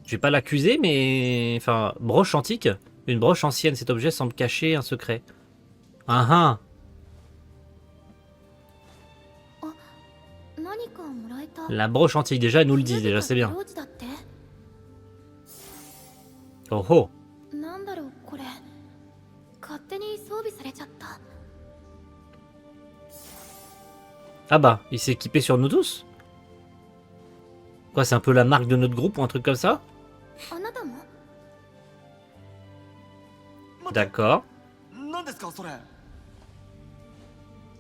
Je vais pas l'accuser, mais... Enfin, broche antique. Une broche ancienne, cet objet semble cacher un secret. Ah ah. あ、何かもらえた。 La broche antique, déjà, elle nous le dit, déjà, c'est bien. ブローチだって。 Oh oh. なんだろうこれ。勝手に装備されちゃった。 Ah bah, il s'est équipé sur nous tous. Quoi, c'est un peu la marque de notre groupe ou un truc comme ça? あなたも？ D'accord. 何ですかそれ。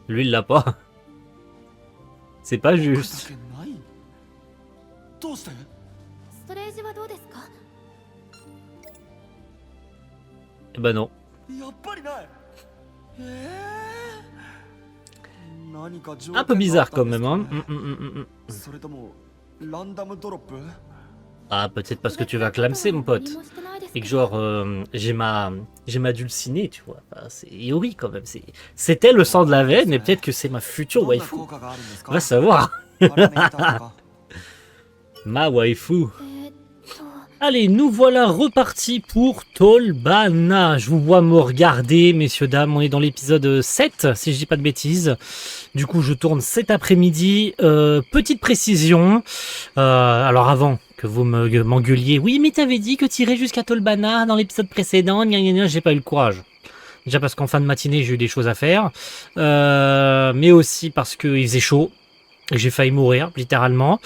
Lui, il l'a pas. C'est pas これだ juste. けない。どうして？ ストレージはどうですか？ Eh bah non. やっぱりない。何か条件 Un peu bizarre quand があ même, ったん hein. ですかね。それともランダムドロップ？ Ah, peut-être parce que tu vas clamser, mon pote. Et que genre, j'ai ma dulcinée, tu vois. Enfin, c'est Iori quand même. C'était le sang de la veine, mais peut-être que c'est ma future どんな waifu. 効果があるんですか？ Va savoir. パラメーターとか。 Ma waifu. えーっと、 Allez, nous voilà repartis pour Tolbana. Je vous vois me regarder, messieurs, dames. On est dans l'épisode 7, si je dis pas de bêtises. Du coup, je tourne cet après-midi. Petite précision. Alors, avant que vous m'engueuliez, oui, mais t'avais dit que t'irais jusqu'à Tolbana dans l'épisode précédent. Gna gna gna, j'ai pas eu le courage. Déjà parce qu'en fin de matinée, j'ai eu des choses à faire. Mais aussi parce qu'il faisait chaud. Et j'ai failli mourir, littéralement.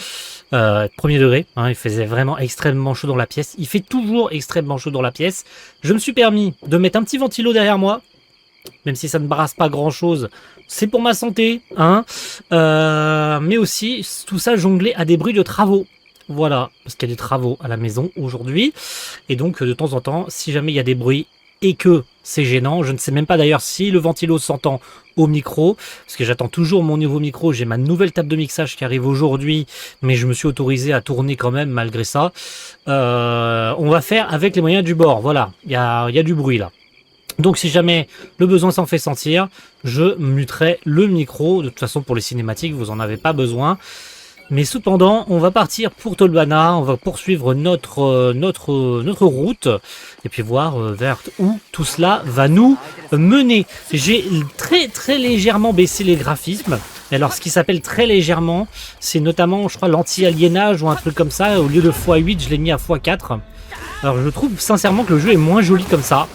Premier degré, hein, il faisait vraiment extrêmement chaud dans la pièce. Il fait toujours extrêmement chaud dans la pièce. Je me suis permis de mettre un petit ventilo derrière moi. Même si ça ne brasse pas grand chose. C'est pour ma santé, hein. Mais aussi, tout ça jonglé à des bruits de travaux. Voilà, parce qu'il y a des travaux à la maison aujourd'hui. Et donc, de temps en temps, si jamais il y a des bruits et que c'est gênant, je ne sais même pas d'ailleurs si le ventilo s'entend au micro, parce que j'attends toujours mon nouveau micro, j'ai ma nouvelle table de mixage qui arrive aujourd'hui, mais je me suis autorisé à tourner quand même malgré ça. On va faire avec les moyens du bord, voilà, il y a du bruit là. Donc si jamais le besoin s'en fait sentir, je muterai le micro, de toute façon pour les cinématiques vous en avez pas besoin. Mais cependant, on va partir pour Tolbana, on va poursuivre notre route, et puis voir vers où tout cela va nous mener. J'ai très très légèrement baissé les graphismes. Et alors ce qui s'appelle très légèrement, c'est notamment, je crois, l'anti-aliénage ou un truc comme ça. Au lieu de x8, je l'ai mis à x4. Alors je trouve sincèrement que le jeu est moins joli comme ça.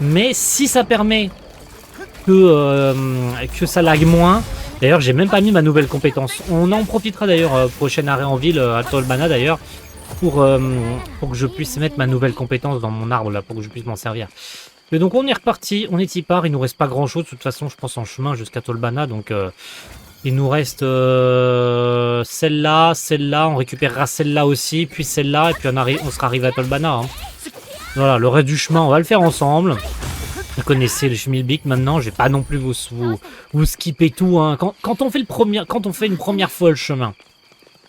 Mais si ça permet que ça lag moins... D'ailleurs, j'ai même pas mis ma nouvelle compétence. On en profitera d'ailleurs, prochain arrêt en ville, à Tolbana d'ailleurs, pour que je puisse mettre ma nouvelle compétence dans mon arbre, là, pour que je puisse m'en servir. Et donc on est reparti, on est y part, il nous reste pas grand chose, de toute façon je pense en chemin jusqu'à Tolbana, donc il nous reste celle-là, on récupérera celle-là aussi, puis celle-là, et puis on sera arrivé à Tolbana. Hein. Voilà, le reste du chemin, on va le faire ensemble. Vous connaissez le schmilblick maintenant, je vais pas non plus vous skipper tout. Hein. Quand on fait une première fois le chemin,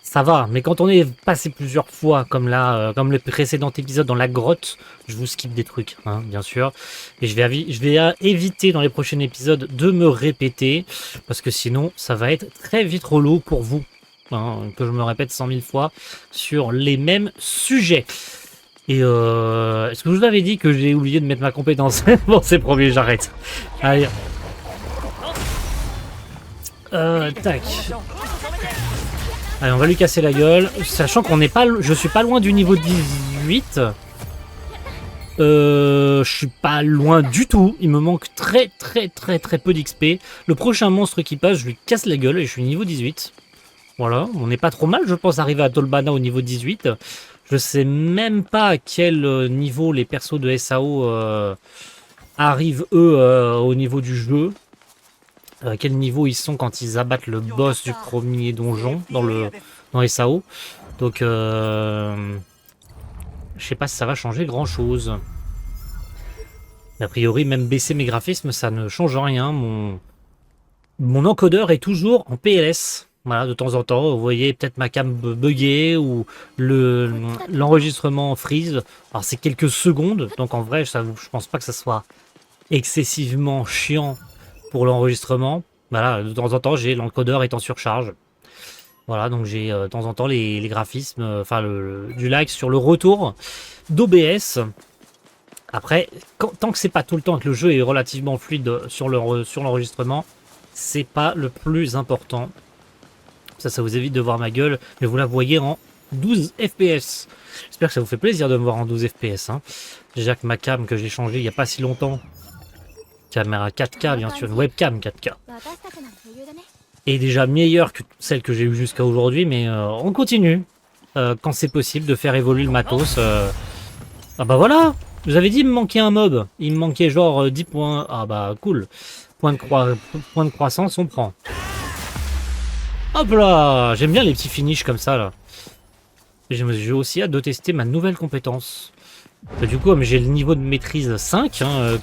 ça va. Mais quand on est passé plusieurs fois, comme là, comme le précédent épisode dans la grotte, je vous skip des trucs, hein, bien sûr. Et je vais éviter dans les prochains épisodes de me répéter, parce que sinon, ça va être très vite relou pour vous. Hein, que je me répète 100 000 fois sur les mêmes sujets. Et est-ce que je vous avais dit que j'ai oublié de mettre ma compétence? Bon, c'est promis, j'arrête. Allez. Tac. Allez, on va lui casser la gueule. Sachant qu'on n'est pas... Je suis pas loin du niveau 18. Je suis pas loin du tout. Il me manque très peu d'XP. Le prochain monstre qui passe, je lui casse la gueule et je suis niveau 18. Voilà, on n'est pas trop mal, je pense, arriver à Tolbana au niveau 18. Je sais même pas à quel niveau les persos de SAO arrivent, eux, au niveau du jeu. À quel niveau ils sont quand ils abattent le boss du premier donjon dans SAO. Donc, je sais pas si ça va changer grand-chose. A priori, même baisser mes graphismes, ça ne change rien. Mon encodeur est toujours en PLS. Voilà, de temps en temps, vous voyez peut-être ma cam bugger ou l'enregistrement freeze. Alors c'est quelques secondes, donc en vrai, je pense pas que ça soit excessivement chiant pour l'enregistrement. Voilà, de temps en temps, j'ai l'encodeur est en surcharge. Voilà, donc j'ai de temps en temps les graphismes, enfin du lag sur le retour d'OBS. Après, tant que c'est pas tout le temps que le jeu est relativement fluide sur l'enregistrement, c'est pas le plus important. Ça vous évite de voir ma gueule, mais vous la voyez en 12 FPS. J'espère que ça vous fait plaisir de me voir en 12 FPS. Hein. Déjà que ma cam que j'ai changée il n'y a pas si longtemps, caméra 4K bien sûr, une webcam 4K, 私たちなら余裕だね est déjà meilleure que celle que j'ai eue jusqu'à aujourd'hui, mais on continue quand c'est possible de faire évoluer le matos. Ah bah voilà, je vous avais dit il me manquait un mob, il me manquait genre 10 points. Ah bah cool, point de croissance on prend. Hop là, j'aime bien les petits finishes comme ça là. J'ai aussi hâte de tester ma nouvelle compétence. Du coup, comme j'ai le niveau de maîtrise 5, hein,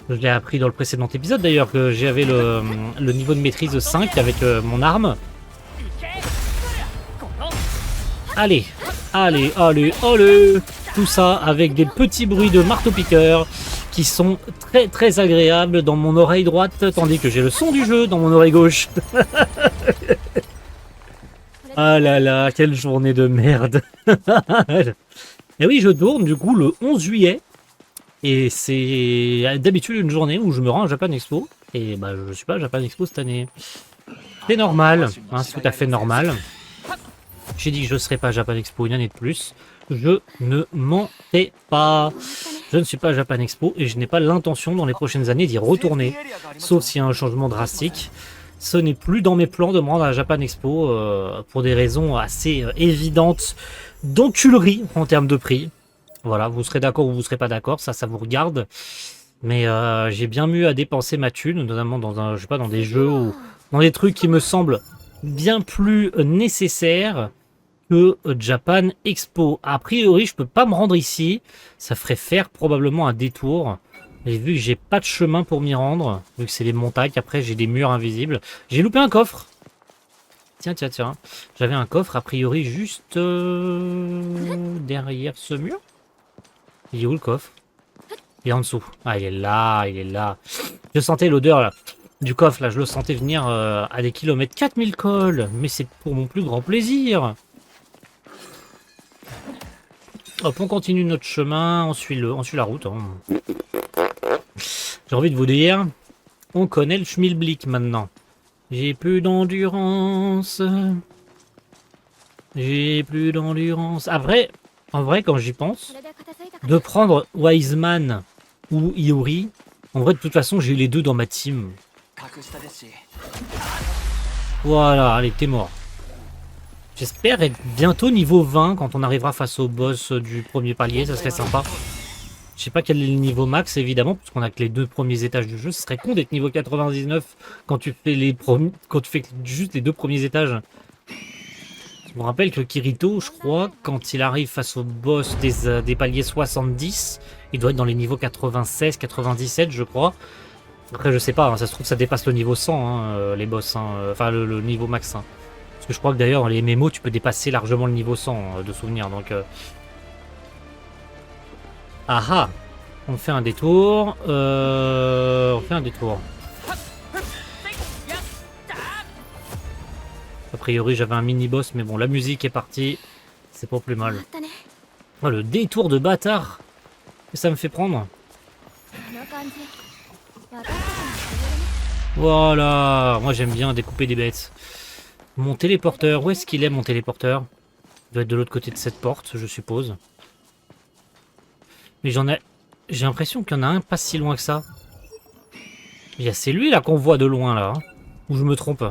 je l'ai appris dans le précédent épisode d'ailleurs, que j'avais le niveau de maîtrise 5 avec mon arme. Allez, allez, allez, allez. Tout ça avec des petits bruits de marteau-piqueur qui sont très très agréables dans mon oreille droite, tandis que j'ai le son du jeu dans mon oreille gauche. Ah là là, quelle journée de merde. Et oui, je tourne du coup le 11 juillet. Et c'est d'habitude une journée où je me rends à Japan Expo. Et bah je suis pas à Japan Expo cette année. C'est normal, hein, c'est tout à fait normal. J'ai dit que je ne serais pas à Japan Expo une année de plus. Je ne mentais pas. Je ne suis pas à Japan Expo et je n'ai pas l'intention dans les prochaines années d'y retourner. Sauf s'il y a un changement drastique. Ce n'est plus dans mes plans de me rendre à Japan Expo pour des raisons assez évidentes d'enculerie en termes de prix. Voilà, vous serez d'accord ou vous serez pas d'accord, ça vous regarde. Mais j'ai bien mieux à dépenser ma thune, notamment dans je sais pas, dans des jeux ou dans des trucs qui me semblent bien plus nécessaires que Japan Expo. A priori, je peux pas me rendre ici. Ça ferait faire probablement un détour. Et vu que j'ai pas de chemin pour m'y rendre, vu que c'est les montagnes, après j'ai des murs invisibles. J'ai loupé un coffre. Tiens, tiens, tiens. J'avais un coffre a priori juste derrière ce mur. Il est où le coffre? Il est en dessous. Ah, il est là, il est là. Je sentais l'odeur là du coffre, là, je le sentais venir à des kilomètres. 4000 cols, mais c'est pour mon plus grand plaisir. Hop, on continue notre chemin, on suit la route. Hein. J'ai envie de vous dire, on connaît le schmilblick maintenant. J'ai plus d'endurance. J'ai plus d'endurance. Après, en vrai, quand j'y pense, それで片付いたか de prendre Wiseman ou Iori, en vrai, de toute façon, j'ai les deux dans ma team. 格下ですし Voilà, allez, t'es mort. J'espère être bientôt niveau 20 quand on arrivera face au boss du premier palier, ça serait sympa. Je sais pas quel est le niveau max évidemment, parce qu'on a que les deux premiers étages du jeu. Ce serait con d'être niveau 99 quand tu fais juste les deux premiers étages. Je me rappelle que Kirito, je crois, quand il arrive face au boss des paliers 70, il doit être dans les niveaux 96, 97, je crois. Après, je sais pas, hein, ça se trouve, ça dépasse le niveau 100, hein, les boss, hein, enfin le niveau max. Hein. Parce que je crois que d'ailleurs, les MMO, tu peux dépasser largement le niveau 100 de souvenir. Donc, ah ah, on fait un détour. On fait un détour. A priori, j'avais un mini-boss, mais bon, la musique est partie. C'est pas plus mal. あったね Oh, le détour de bâtard que ça me fait prendre. この感じ私たちなら余裕だね Voilà, moi j'aime bien découper des bêtes. Mon téléporteur, où est-ce qu'il est mon téléporteur? Il doit être de l'autre côté de cette porte, je suppose. Mais j'ai l'impression qu'il y en a un pas si loin que ça. C'est lui là qu'on voit de loin là. Hein. Ou je me trompe?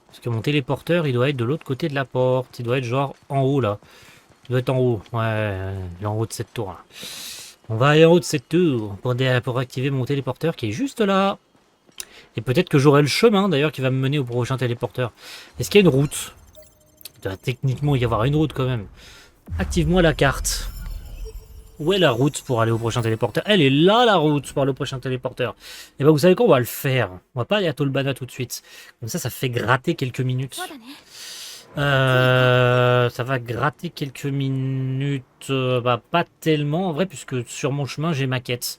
Parce que mon téléporteur, il doit être de l'autre côté de la porte. Il doit être genre en haut là. Il doit être en haut. Ouais, il est en haut de cette tour là. On va aller en haut de cette tour pour activer mon téléporteur qui est juste là. Et peut-être que j'aurai le chemin d'ailleurs qui va me mener au prochain téléporteur. Est-ce qu'il y a une route? Il doit techniquement y avoir une route quand même. Active-moi la carte. Où est la route pour aller au prochain téléporteur? Elle est là la route pour aller au prochain téléporteur. Et ben vous savez quoi, on va le faire. On va pas aller à Tolbana tout de suite. Comme ça fait gratter quelques minutes. そうだね Ça va gratter quelques minutes. Bah pas tellement en vrai puisque sur mon chemin j'ai ma quête.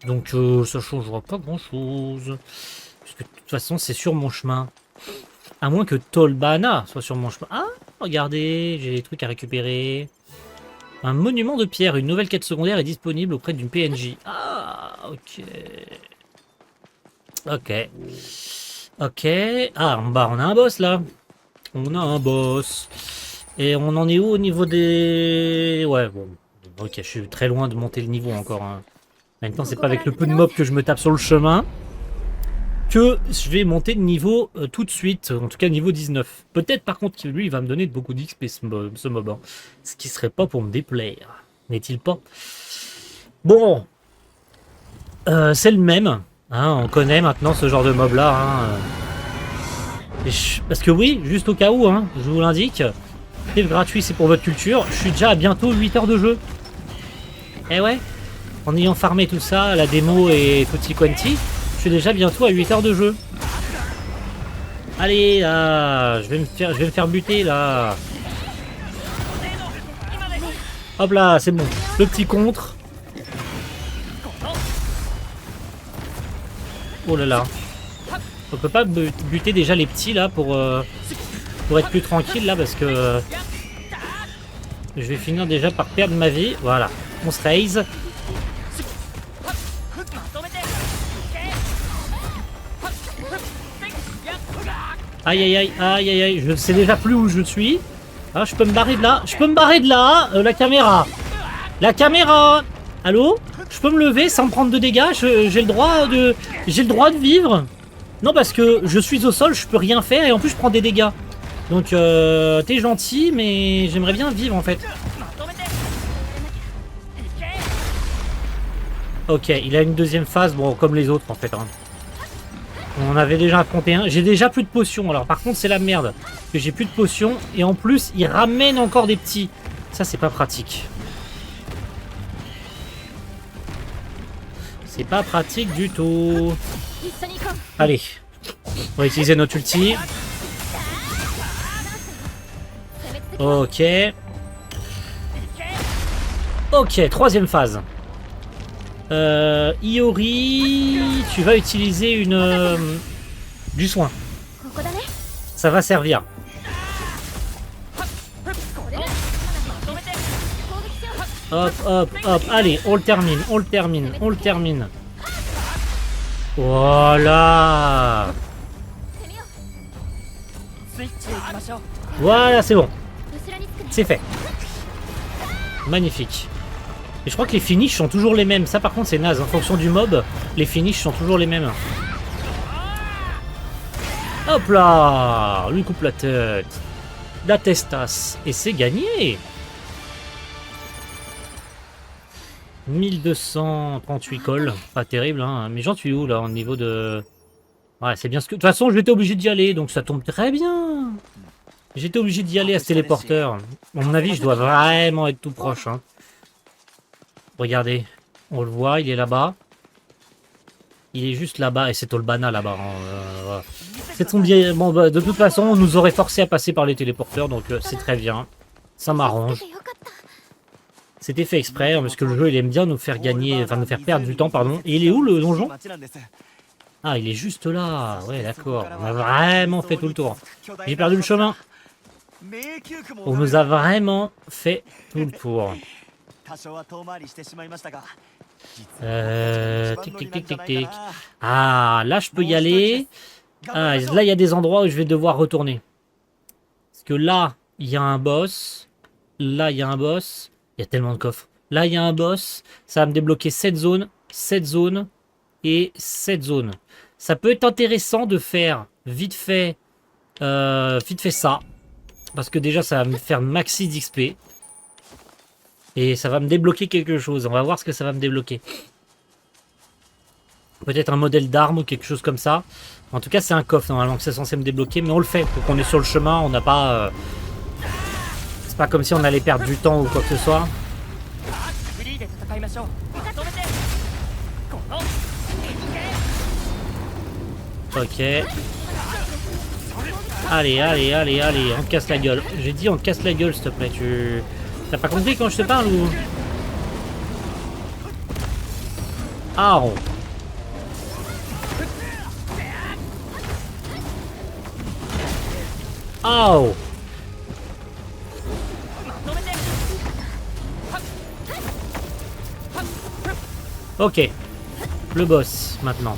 Donc ça changera pas grand chose. Puisque de toute façon c'est sur mon chemin. À moins que Tolbana soit sur mon chemin. Ah, regardez, j'ai des trucs à récupérer. Un monument de pierre, une nouvelle quête secondaire est disponible auprès d'une PNJ. Ah, ok. Ok. Ok. Ah, bah on a un boss là. On a un boss. Et on en est où au niveau des... Ouais, bon. Ok, je suis très loin de monter le niveau encore. Hein. En même temps, c'est pas avec le peu de mobs que je me tape sur le chemin que je vais monter de niveau tout de suite. En tout cas, niveau 19. Peut-être par contre que lui, il va me donner beaucoup d'XP ce mob. Hein. Ce qui serait pas pour me déplaire. N'est-il pas? Bon. C'est le même. Hein, on connaît maintenant ce genre de mob là. Hein. Parce que oui, juste au cas où, hein, je vous l'indique. C'est gratuit, c'est pour votre culture. Je suis déjà à bientôt 8 heures de jeu. Eh ouais. En ayant farmé tout ça, la démo et tutti quanti, je suis déjà bientôt à 8 heures de jeu. Allez, là, je vais me faire buter, là. Hop là, c'est bon. Le petit contre. Oh là là. On peut pas buter déjà les petits, là, pour être plus tranquille, là, parce que... je vais finir déjà par perdre ma vie. Voilà, on se raise. Aïe aïe aïe aïe aïe aïe, je sais déjà plus où je suis. Ah, je peux me barrer de là. Je peux me barrer de là. La caméra. La caméra. Allô? Je peux me lever sans me prendre de dégâts. J'ai le droit de vivre. Non, parce que je suis au sol, je peux rien faire et en plus je prends des dégâts. Donc t'es gentil, mais j'aimerais bien vivre en fait. Ok, il a une deuxième phase, bon comme les autres en fait. Hein. On avait déjà affronté un. J'ai déjà plus de potions. Alors par contre c'est la merde. Que j'ai plus de potions. Et en plus il ramène encore des petits. Ça c'est pas pratique. C'est pas pratique du tout. Allez. On va utiliser notre ulti. Ok. Ok, troisième phase. Iori, tu vas utiliser une du soin. Ça va servir. Hop, hop, hop. Allez, on le termine, on le termine, on le termine. Voilà. Voilà, c'est bon. C'est fait. Magnifique. Et je crois que les finishes sont toujours les mêmes. Ça par contre c'est naze. En fonction du mob, les finishes sont toujours les mêmes. Hop là, lui coupe la tête. La testasse. Et c'est gagné. 1238 calls. Pas terrible, hein. Mais j'en suis où là au niveau de... Ouais, c'est bien ce que... De toute façon, j'étais obligé d'y aller. Donc ça tombe très bien. J'étais obligé d'y aller à ce téléporteur. À mon avis, je dois vraiment être tout proche. Hein. Regardez. On le voit, il est là-bas. Il est juste là-bas. Et c'est Tolbana là-bas. Hein. Voilà. C'est son bien. Bon, bah, de toute façon, on nous aurait forcé à passer par les téléporteurs. Donc c'est très bien. Ça m'arrange. C'était fait exprès. Hein, parce que le jeu, il aime bien nous faire gagner. Enfin, nous faire perdre du temps, pardon. Et il est où le donjon? Ah, il est juste là. Ouais, d'accord. On a vraiment fait tout le tour. J'ai perdu le chemin. On nous a vraiment fait tout le tour. Tic, tic, tic, tic, tic. Ah, là, je peux y aller. Ah, là, il y a des endroits où je vais devoir retourner. Parce que là, il y a un boss. Là, il y a un boss. Il y a tellement de coffres. Là, il y a un boss. Ça va me débloquer cette zone et cette zone. Ça peut être intéressant de faire vite fait ça. Parce que déjà, ça va me faire maxi d'XP. Et ça va me débloquer quelque chose. On va voir ce que ça va me débloquer. Peut-être un modèle d'arme ou quelque chose comme ça. En tout cas, c'est un coffre normalement que c'est censé me débloquer. Mais on le fait. Donc on est sur le chemin. On n'a pas... C'est pas comme si on allait perdre du temps ou quoi que ce soit. Ok. Allez, allez, allez, allez, on te casse la gueule. J'ai dit on te casse la gueule, s'il te plaît. Tu... T'as pas compris quand je te parle ou... Ah oh. Oh. Ok. Le boss, maintenant.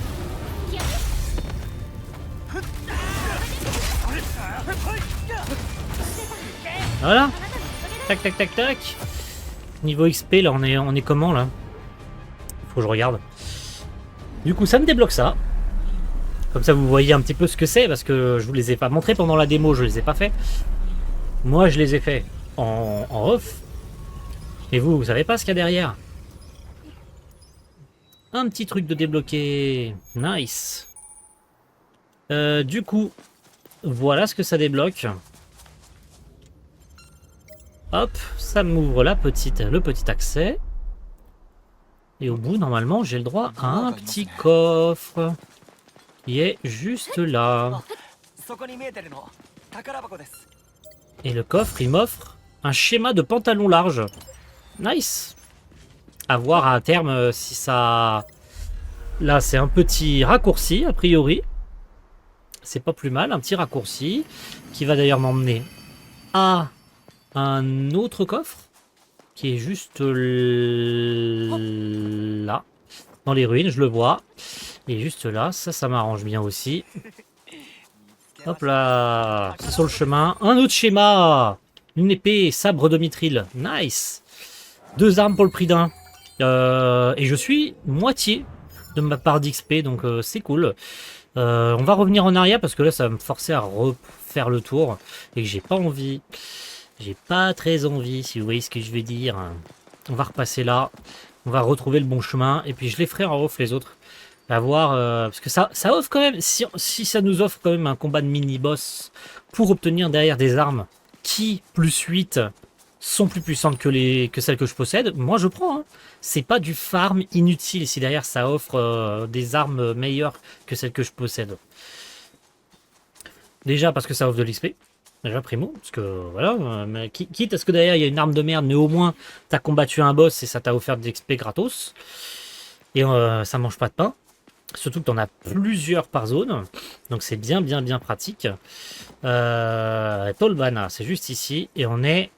Voilà. Tac, tac, tac, tac. Niveau XP, là, on est comment, là? Faut que je regarde. Du coup, ça me débloque ça. Comme ça, vous voyez un petit peu ce que c'est, parce que je vous les ai pas montrés pendant la démo, je les ai pas fait. Moi, je les ai fait en off. Et vous savez pas ce qu'il y a derrière? Un petit truc de débloquer. Nice. Du coup, voilà ce que ça débloque. Hop, ça m'ouvre le petit accès. Et au bout, normalement, j'ai le droit à un petit coffre. Qui est juste là. Et le coffre, il m'offre un schéma de pantalon large. Nice. À voir à terme si ça... Là, c'est un petit raccourci, a priori. C'est pas plus mal, un petit raccourci. Qui va d'ailleurs m'emmener à un autre coffre. Qui est juste là. Dans les ruines, je le vois. Et juste là, ça m'arrange bien aussi. Hop là, c'est sur le chemin. Un autre schéma. Une épée, sabre de mithril. Nice. 2 armes pour le prix d'un. Et je suis moitié de ma part d'XP, donc c'est cool. On va revenir en arrière parce que là, ça va me forcer à refaire le tour. Et que j'ai pas envie. J'ai pas très envie, si vous voyez ce que je veux dire. On va repasser là. On va retrouver le bon chemin. Et puis je les ferai en off les autres. À voir, parce que ça offre quand même, si ça nous offre quand même un combat de mini-boss pour obtenir derrière des armes qui, plus 8, sont plus puissantes que celles que je possède, moi je prends. Hein. C'est pas du farm inutile si derrière ça offre des armes meilleures que celles que je possède. Déjà parce que ça offre de l'XP. Déjà primo, parce que voilà, quitte à ce que derrière il y a une arme de merde, mais au moins t'as combattu un boss et ça t'a offert de l'XP gratos. Et ça mange pas de pain. Surtout que tu en as plusieurs par zone. Donc c'est bien pratique. Tolbana, c'est juste ici. Et on n'est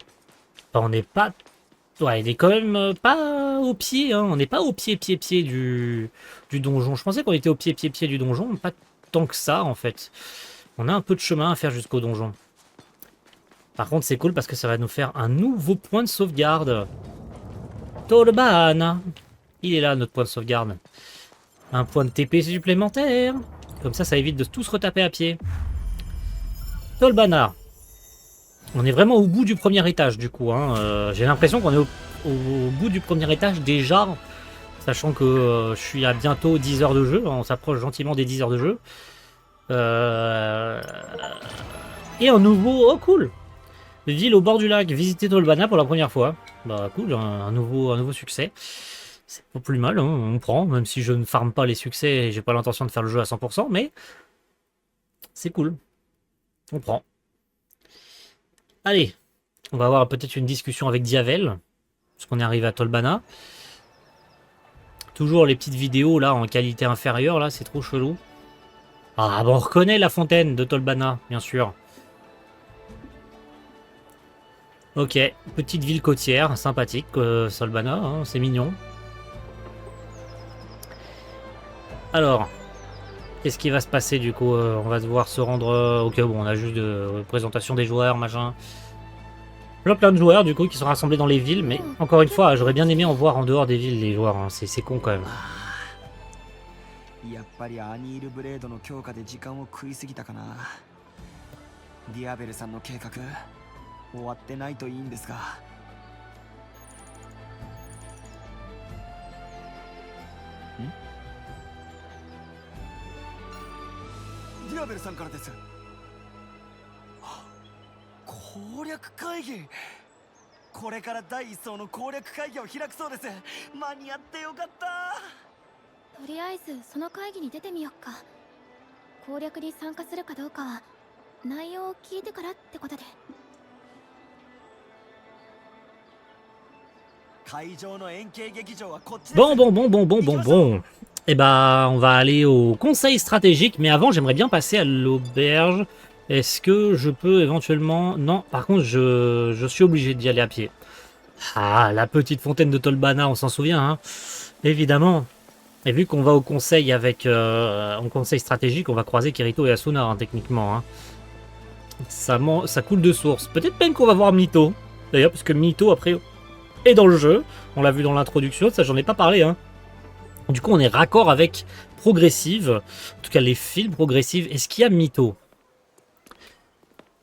pas... Ouais, il est quand même pas au pied. Hein. On n'est pas au pied du donjon. Je pensais qu'on était au pied du donjon. Pas tant que ça, en fait. On a un peu de chemin à faire jusqu'au donjon. Par contre, c'est cool parce que ça va nous faire un nouveau point de sauvegarde. Tolbana. Il est là, notre point de sauvegarde. Un point de TP supplémentaire. Comme ça évite de tous retaper à pied. Tolbana. On est vraiment au bout du premier étage, du coup. Hein. J'ai l'impression qu'on est au bout du premier étage déjà. Sachant que je suis à bientôt 10 heures de jeu. On s'approche gentiment des 10 heures de jeu. Et un nouveau... Oh, cool. Ville au bord du lac. Visiter Tolbana pour la première fois. Bah, cool. Un nouveau succès. C'est pas plus mal, hein, on prend, même si je ne farme pas les succès et j'ai pas l'intention de faire le jeu à 100%, mais c'est cool. On prend. Allez, on va avoir peut-être une discussion avec Diavel, parce qu'on est arrivé à Tolbana. Toujours les petites vidéos là en qualité inférieure, là, c'est trop chelou. Ah, bon, on reconnaît la fontaine de Tolbana, bien sûr. Ok, petite ville côtière, sympathique, Tolbana, hein, c'est mignon. Alors, qu'est-ce qui va se passer du coup? On va devoir se rendre... ok, bon, on a juste de présentation des joueurs, machin. Plein de joueurs du coup qui sont rassemblés dans les villes, mais encore une fois, j'aurais bien aimé en voir en dehors des villes les joueurs, hein. C'est con quand même. やっぱりアニールブレードの強化で時間を食いすぎたかな。ディアベルさんの計画終わってないといいんですが。ディアベルさんからです。攻略会議。これから第一層の攻略会議を開くそうです。間に合ってよかった。とりあえずその会議に出てみよっか。攻略に参加するかどうかは内容を聞いてからってことで。会場の円形劇場はこっちです。Bon. Eh ben, on va aller au conseil stratégique, mais avant, j'aimerais bien passer à l'auberge. Est-ce que je peux éventuellement... Non, par contre, je suis obligé d'y aller à pied. Ah, la petite fontaine de Tolbana, on s'en souvient, hein. Évidemment. Et vu qu'on va au conseil avec... en conseil stratégique, on va croiser Kirito et Asuna, hein, techniquement. Hein. Ça coule de source. Peut-être même qu'on va voir Mito. D'ailleurs, parce que Mito, après, est dans le jeu. On l'a vu dans l'introduction, ça j'en ai pas parlé, hein. Du coup, on est raccord avec Progressive. En tout cas, les films Progressive. Est-ce qu'il y a Mito?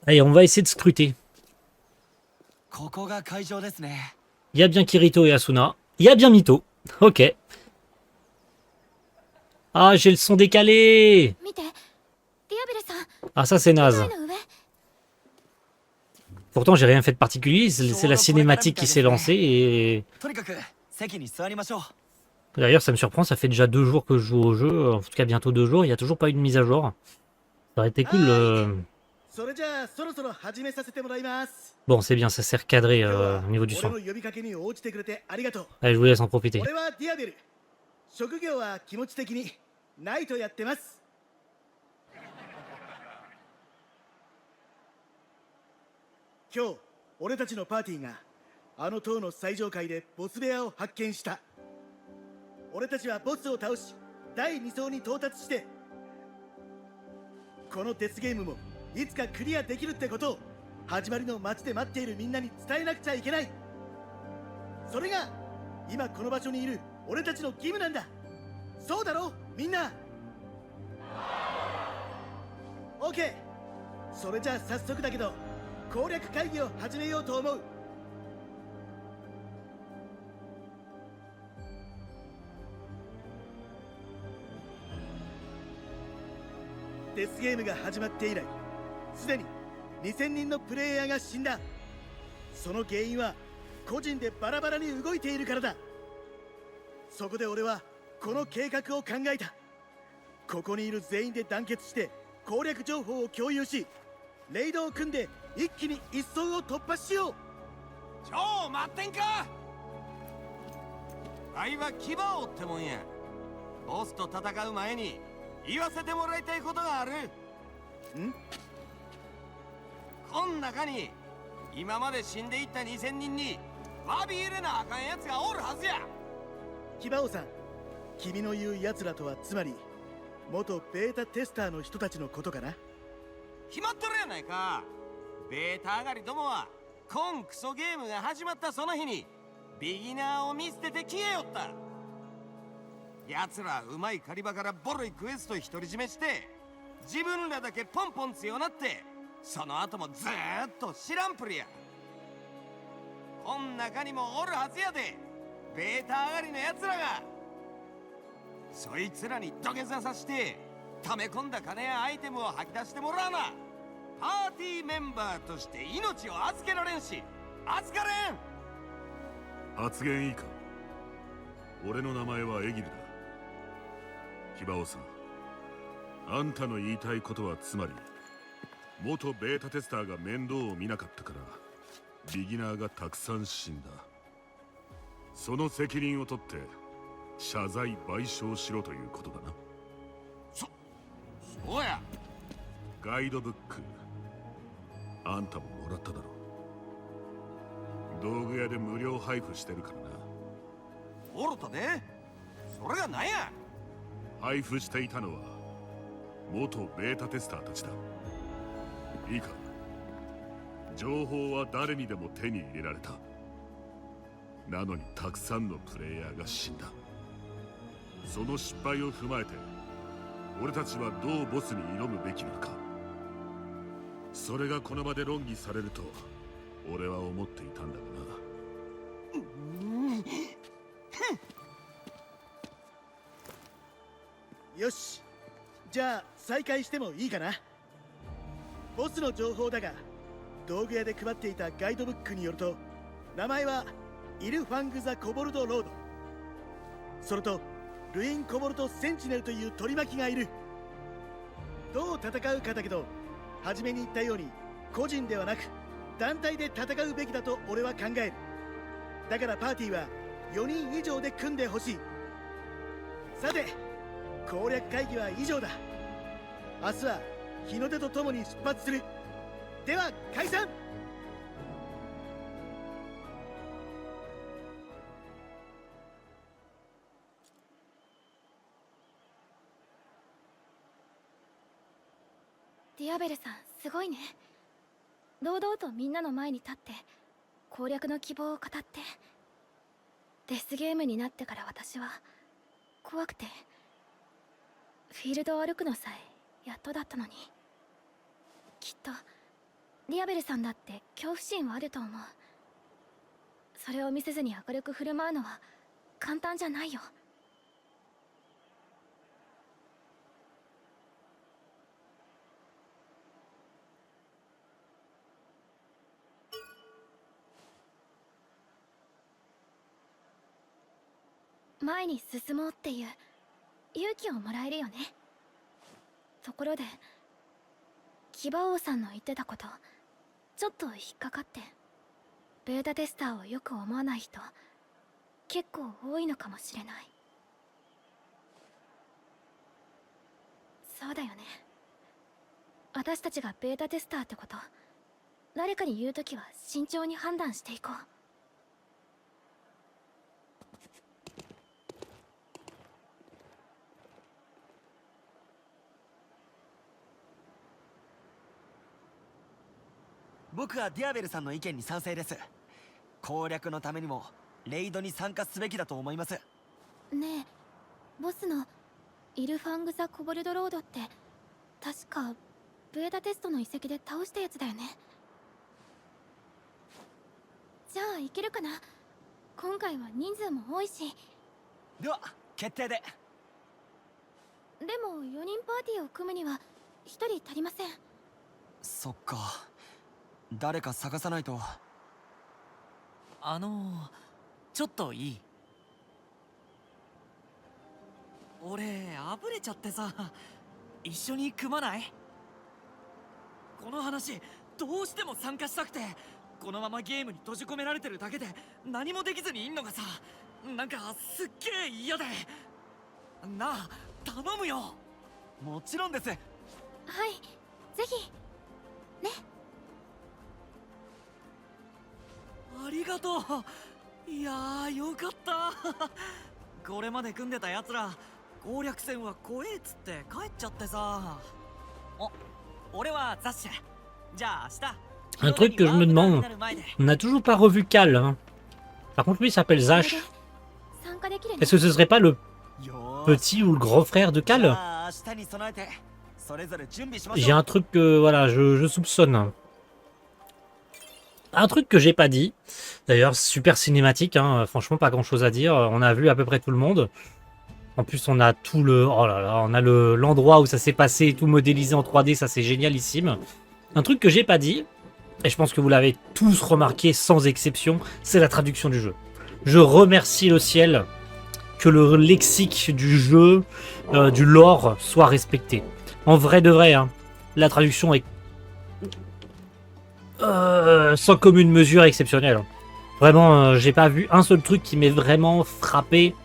Allez, on va essayer de scruter. ここが会場ですね。 Il y a bien Kirito et Asuna. Il y a bien Mito. Ok. Ah, j'ai le son décalé. 見て、ディアベルさん、 Ah, ça c'est 舞 naze. 台の上。 Pourtant, j'ai rien fait de particulier. C'est la cinématique qui s'est lancée et... とにかく席に座りましょう。 D'ailleurs, ça me surprend. Ça fait déjà 2 jours que je joue au jeu. En tout cas, bientôt 2 jours. Il n'y a toujours pas eu de mise à jour. Ça aurait été cool. それじゃあそろそろ始めさせてもらいます。 Bon, c'est bien. Ça s'est recadré 今日 au は niveau du 俺 son. の呼びかけに応じてくれてありがとう。 Allez, je vous laisse en profiter. 俺はディアベル。職業は気持ち的にナイトやってます。今日俺たちのパーティーがあの塔の最上階でボス部屋を発見した。俺たちはボスを倒し第2層に到達してこのデスゲームもいつかクリアできるってことを始まりの街で待っているみんなに伝えなくちゃいけない。それが今この場所にいる俺たちの義務なんだ。そうだろみんな。 OK。 それじゃあ早速だけど攻略会議を始めようと思う。デスゲームが始まって以来すでに2000人のプレイヤーが死んだ。その原因は個人でバラバラに動いているからだ。そこで俺はこの計画を考えた。ここにいる全員で団結して攻略情報を共有しレイドを組んで一気に一層を突破しよう。ちょ待ってんか。あいは牙を追ってもんや。ボスと戦う前に言わせてもらいたいことがある。ん？こん中に今まで死んでいった2000人に詫び入れなあかんやつがおるはずや。キバオさん、君の言う奴らとはつまり元ベータテスターの人たちのことかな。決まっとるやないか。ベータ上がりどもは今クソゲームが始まったその日にビギナーを見捨てて消えよった。奴らうまい狩り場からボロいクエスト独り占めして自分らだけポンポン強なってその後もずーっと知らんぷりや。こん中にもおるはずやでベータ上がりの奴らが。そいつらに土下座させて溜め込んだ金やアイテムを吐き出してもらわなパーティーメンバーとして命を預けられんし預かれん。発言いいか。俺の名前はエギルだ。ヒバオさん、あんたの言いたいことはつまり元ベータテスターが面倒を見なかったからビギナーがたくさん死んだ。その責任を取って謝罪賠償しろということだな。そうや。ガイドブックあんたももらっただろう。道具屋で無料配布してるからな。おろたでそれが何や。配布していたのは元ベータテスターたちだ。いいか、情報は誰にでも手に入れられた。なのにたくさんのプレイヤーが死んだ。その失敗を踏まえて俺たちはどうボスに挑むべきなのか。それがこの場で論議されると俺は思っていたんだがな。よし、じゃあ再開してもいいかな。ボスの情報だが道具屋で配っていたガイドブックによると名前はイルファング・ザ・コボルド・ロード。それとルイン・コボルト・センチネルという取り巻きがいる。どう戦うかだけど初めに言ったように個人ではなく団体で戦うべきだと俺は考える。だからパーティーは4人以上で組んでほしい。さて攻略会議は以上だ。明日は日の出とともに出発する。では解散。ディアベルさんすごいね。堂々とみんなの前に立って攻略の希望を語って。デスゲームになってから私は怖くてフィールドを歩くのさえやっとだったのに。きっとディアベルさんだって恐怖心はあると思う。それを見せずに明るく振る舞うのは簡単じゃないよ。前に進もうっていう勇気をもらえるよね。ところで騎馬王さんの言ってたことちょっと引っかかって。ベータテスターをよく思わない人結構多いのかもしれない。そうだよね。私たちがベータテスターってこと誰かに言うときは慎重に判断していこう。僕はディアベルさんの意見に賛成です。攻略のためにもレイドに参加すべきだと思います。ねえ、ボスのイルファング・ザ・コボルド・ロードって確かベータテストの遺跡で倒したやつだよね。じゃあいけるかな。今回は人数も多いし。では決定で。でも4人パーティーを組むには1人足りません。そっか、誰か探さないと。ちょっといい？俺あぶれちゃってさ、一緒に組まない？この話どうしても参加したくて、このままゲームに閉じ込められてるだけで何もできずにいんのがさ、なんかすっげえ嫌で。なあ頼むよ。もちろんです。はい、ぜひね。ありがとう。いやーよかったこれまで組んでたやつら攻略戦は怖えっつって帰っちゃってさ。俺はザッシュ。じゃあ明日 Un truc que je me demande, on n'a toujours pas revu Cal. Hein. Par contre, lui il s'appelle Zash. 参加できるね。 Est-ce que ce serait pas le よー petit ou le grand frère de じ Cal? ゃあ明日に備えてそれぞれ準備しまし J'ai ょう。 un truc que voilà, je soupçonne. Un truc que j'ai pas dit. D'ailleurs, super cinématique, hein. Franchement, pas grand chose à dire. On a vu à peu près tout le monde. En plus, on a tout le. Oh là là, on a l'endroit où ça s'est passé, tout modélisé en 3D, ça c'est génialissime. Un truc que j'ai pas dit, et je pense que vous l'avez tous remarqué sans exception, c'est la traduction du jeu. Je remercie le ciel que le lexique du jeu, du lore, soit respecté. En vrai de vrai, hein, la traduction est sans commune mesure exceptionnelle. Vraiment, j'ai pas vu un seul truc qui m'ait vraiment frappé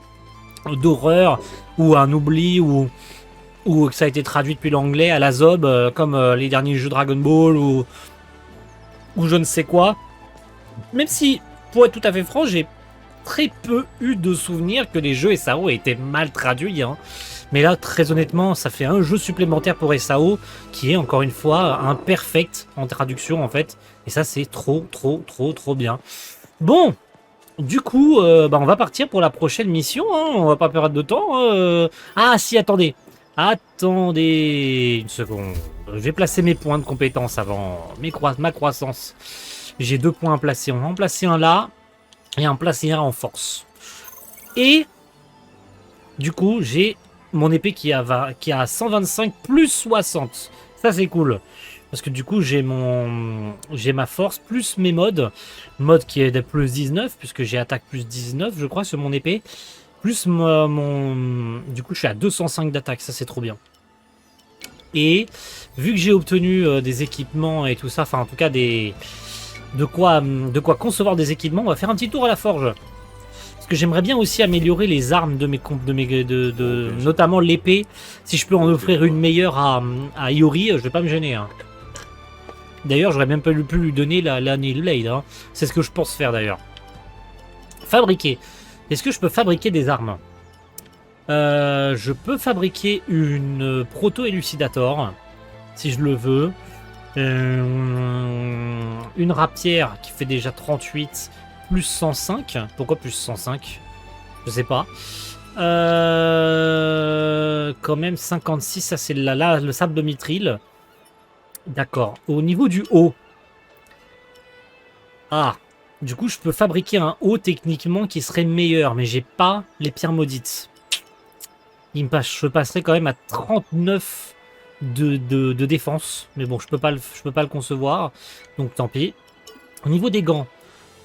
d'horreur, ou un oubli, ou que ça a été traduit depuis l'anglais à la zob, comme les derniers jeux Dragon Ball, ou je ne sais quoi. Même si, pour être tout à fait franc, j'ai très peu eu de souvenirs que les jeux SAO étaient mal traduits. Hein. Mais là, très honnêtement, ça fait un jeu supplémentaire pour SAO qui est, encore une fois, imperfect en traduction, en fait. Et ça, c'est trop bien. Bon, du coup, on va partir pour la prochaine mission. Hein. On va pas perdre de temps. Ah, si, attendez. Attendez une seconde. Je vais placer mes points de compétence avant ma croissance. J'ai 2 points à placer. On va en placer un là et en placer un en force. Et du coup, j'ai mon épée qui a 125 plus 60. Ça, c'est cool. Parce que du coup, j'ai ma force plus mes modes. Mode qui est de plus 19, puisque j'ai attaque plus 19, je crois, sur mon épée. Plus du coup, je suis à 205 d'attaque. Ça, c'est trop bien. Et vu que j'ai obtenu des équipements et tout ça, enfin, en tout cas, de quoi concevoir des équipements, on va faire un petit tour à la forge. Parce que j'aimerais bien aussi améliorer les armes de mes notamment l'épée. Si je peux en offrir une meilleure à Iori, je vais pas me gêner. Hein. D'ailleurs, j'aurais même pas pu lui donner la Nail Blade. Hein. C'est ce que je pense faire d'ailleurs. Fabriquer. Est-ce que je peux fabriquer des armes? Je peux fabriquer une proto-élucidator, si je le veux. Une rapière qui fait déjà 38, plus 105. Pourquoi plus 105? Je sais pas. Quand même 56, ça c'est là, le sable de mithril. D'accord. Au niveau du haut. Ah. Du coup, je peux fabriquer un haut techniquement qui serait meilleur, mais j'ai pas les pierres maudites. Je passerai quand même à 39 de défense. Mais bon, je peux pas le concevoir. Donc tant pis. Au niveau des gants.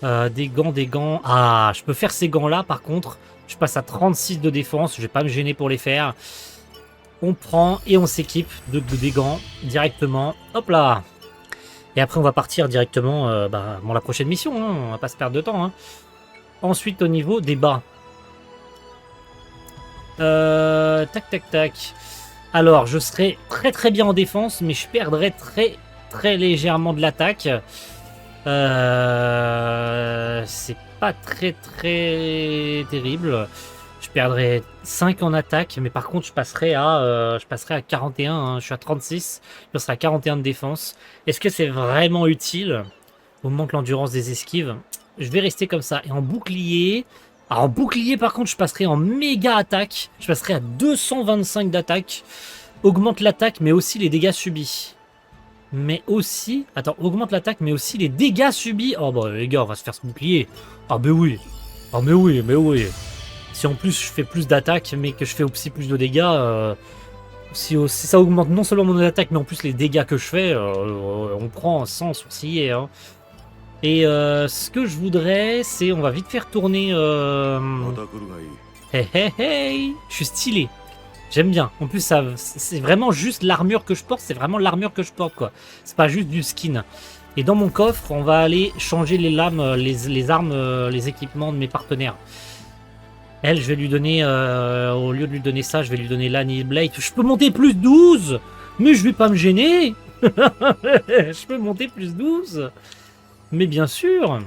Des gants. Ah, je peux faire ces gants-là, par contre. Je passe à 36 de défense. Je vais pas me gêner pour les faire. On prend et on s'équipe des gants directement. Hop là. Et après, on va partir directement dans la prochaine mission. Hein. On va pas se perdre de temps. Hein. Ensuite, au niveau des bas. Tac. Alors, je serai très très bien en défense, mais je perdrai très très légèrement de l'attaque. C'est pas très très terrible. Je perdrai 5 en attaque, mais par contre je passerai à 41, hein. Je suis à 36, je passerai à 41 de défense. Est-ce que c'est vraiment utile? Augmente l'endurance des esquives. Je vais rester comme ça. Et en bouclier... Alors en bouclier par contre je passerai en méga attaque. Je passerai à 225 d'attaque. Augmente l'attaque mais aussi les dégâts subis. Mais aussi... Attends, augmente l'attaque mais aussi les dégâts subis. Oh bah les gars, on va se faire ce bouclier. Ah bah oui. Ah mais oui, mais oui. Si en plus je fais plus d'attaque mais que je fais aussi plus de dégâts, si ça augmente non seulement mon attaque mais en plus les dégâts que je fais, on prend sans sourciller. Hein. Et ce que je voudrais, c'est on va vite faire tourner. Hey, je suis stylé. J'aime bien. En plus, c'est vraiment juste l'armure que je porte. C'est vraiment l'armure que je porte, quoi. C'est pas juste du skin. Et dans mon coffre, on va aller changer les lames, les armes, les équipements de mes partenaires. Elle, je vais lui donner, au lieu de lui donner ça, je vais lui donner la Nail Blade. Je peux monter plus 12, mais je vais pas me gêner. Je peux monter plus 12. Mais bien sûr.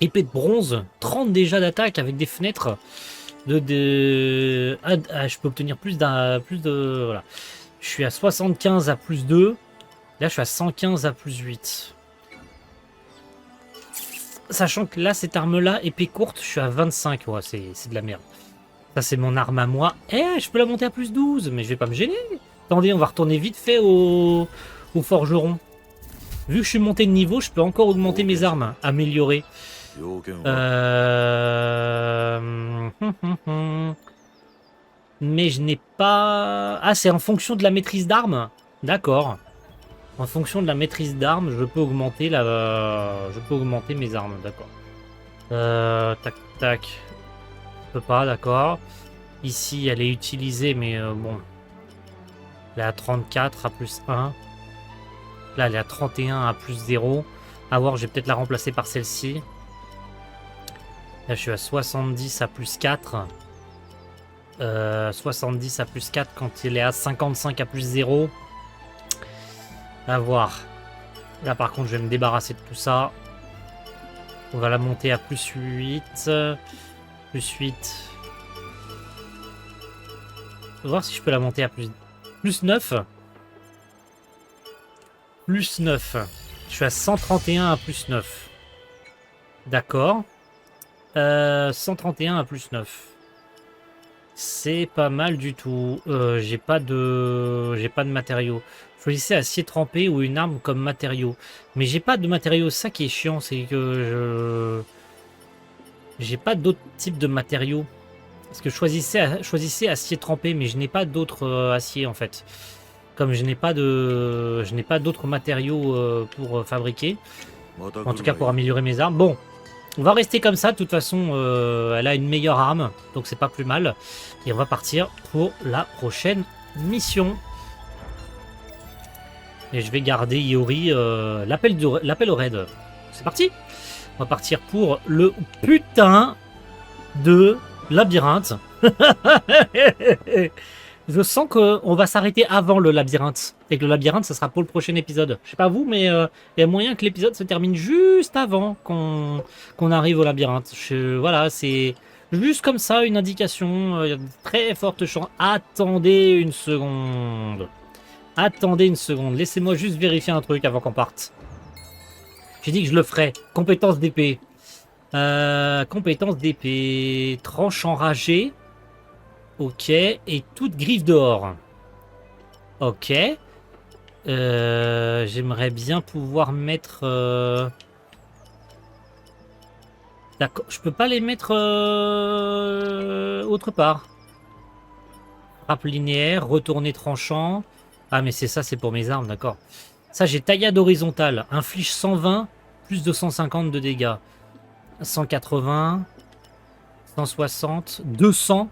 Épée de bronze, 30 déjà d'attaque avec des fenêtres. Je peux obtenir plus de... Voilà. Je suis à 75 à plus 2. Là, je suis à 115 à plus 8. Sachant que là, cette arme-là, épée courte, je suis à 25. Ouais, c'est de la merde. Ça, c'est mon arme à moi. Je peux la monter à plus 12, mais je vais pas me gêner. Attendez, on va retourner vite fait au forgeron. Vu que je suis monté de niveau, je peux encore augmenter mes armes. Améliorer. Mais je n'ai pas... Ah, c'est en fonction de la maîtrise d'armes. D'accord. En fonction de la maîtrise d'armes, je peux augmenter mes armes, d'accord. Tac. Je peux pas, d'accord. Ici, elle est utilisée, mais bon. Elle est à 34 à plus 1. Là, elle est à 31 à plus 0. À voir, je vais peut-être la remplacer par celle-ci. Là, je suis à 70 à plus 4. 70 à plus 4 quand il est à 55 à plus 0. À voir. Là par contre je vais me débarrasser de tout ça. On va la monter à plus 8. Plus 8. On va voir si je peux la monter à plus 9. Plus 9. Je suis à 131 à plus 9. D'accord. 131 à plus 9. C'est pas mal du tout. J'ai pas de matériaux. Choisissez acier trempé ou une arme comme matériau. Mais j'ai pas de matériaux. Ça qui est chiant, c'est que j'ai pas d'autres types de matériaux. Parce que choisissez acier trempé, mais je n'ai pas d'autres aciers en fait. Comme je n'ai pas d'autres matériaux pour fabriquer. En tout cas pour améliorer mes armes. Bon, on va rester comme ça. De toute façon, elle a une meilleure arme, donc c'est pas plus mal. Et on va partir pour la prochaine mission. Et je vais garder Iori, l'appel au raid. C'est parti. On va partir pour le putain de labyrinthe. Je sens qu'on va s'arrêter avant le labyrinthe. Et que le labyrinthe, ça sera pour le prochain épisode. Je sais pas vous, mais il y a moyen que l'épisode se termine juste avant qu'on arrive au labyrinthe. Voilà, c'est juste comme ça, une indication. Il y a de très fortes chances. Attendez une seconde. Attendez une seconde. Laissez-moi juste vérifier un truc avant qu'on parte. J'ai dit que je le ferais. Compétence d'épée. Compétence d'épée. Tranche enragée. Ok. Et toute griffe dehors. Ok. J'aimerais bien pouvoir mettre... D'accord. Je peux pas les mettre autre part. Frappe linéaire. Retourner tranchant. Ah mais c'est ça, c'est pour mes armes, d'accord. Ça, j'ai taillade horizontale. Inflige 120, plus 250 de dégâts. 180, 160, 200.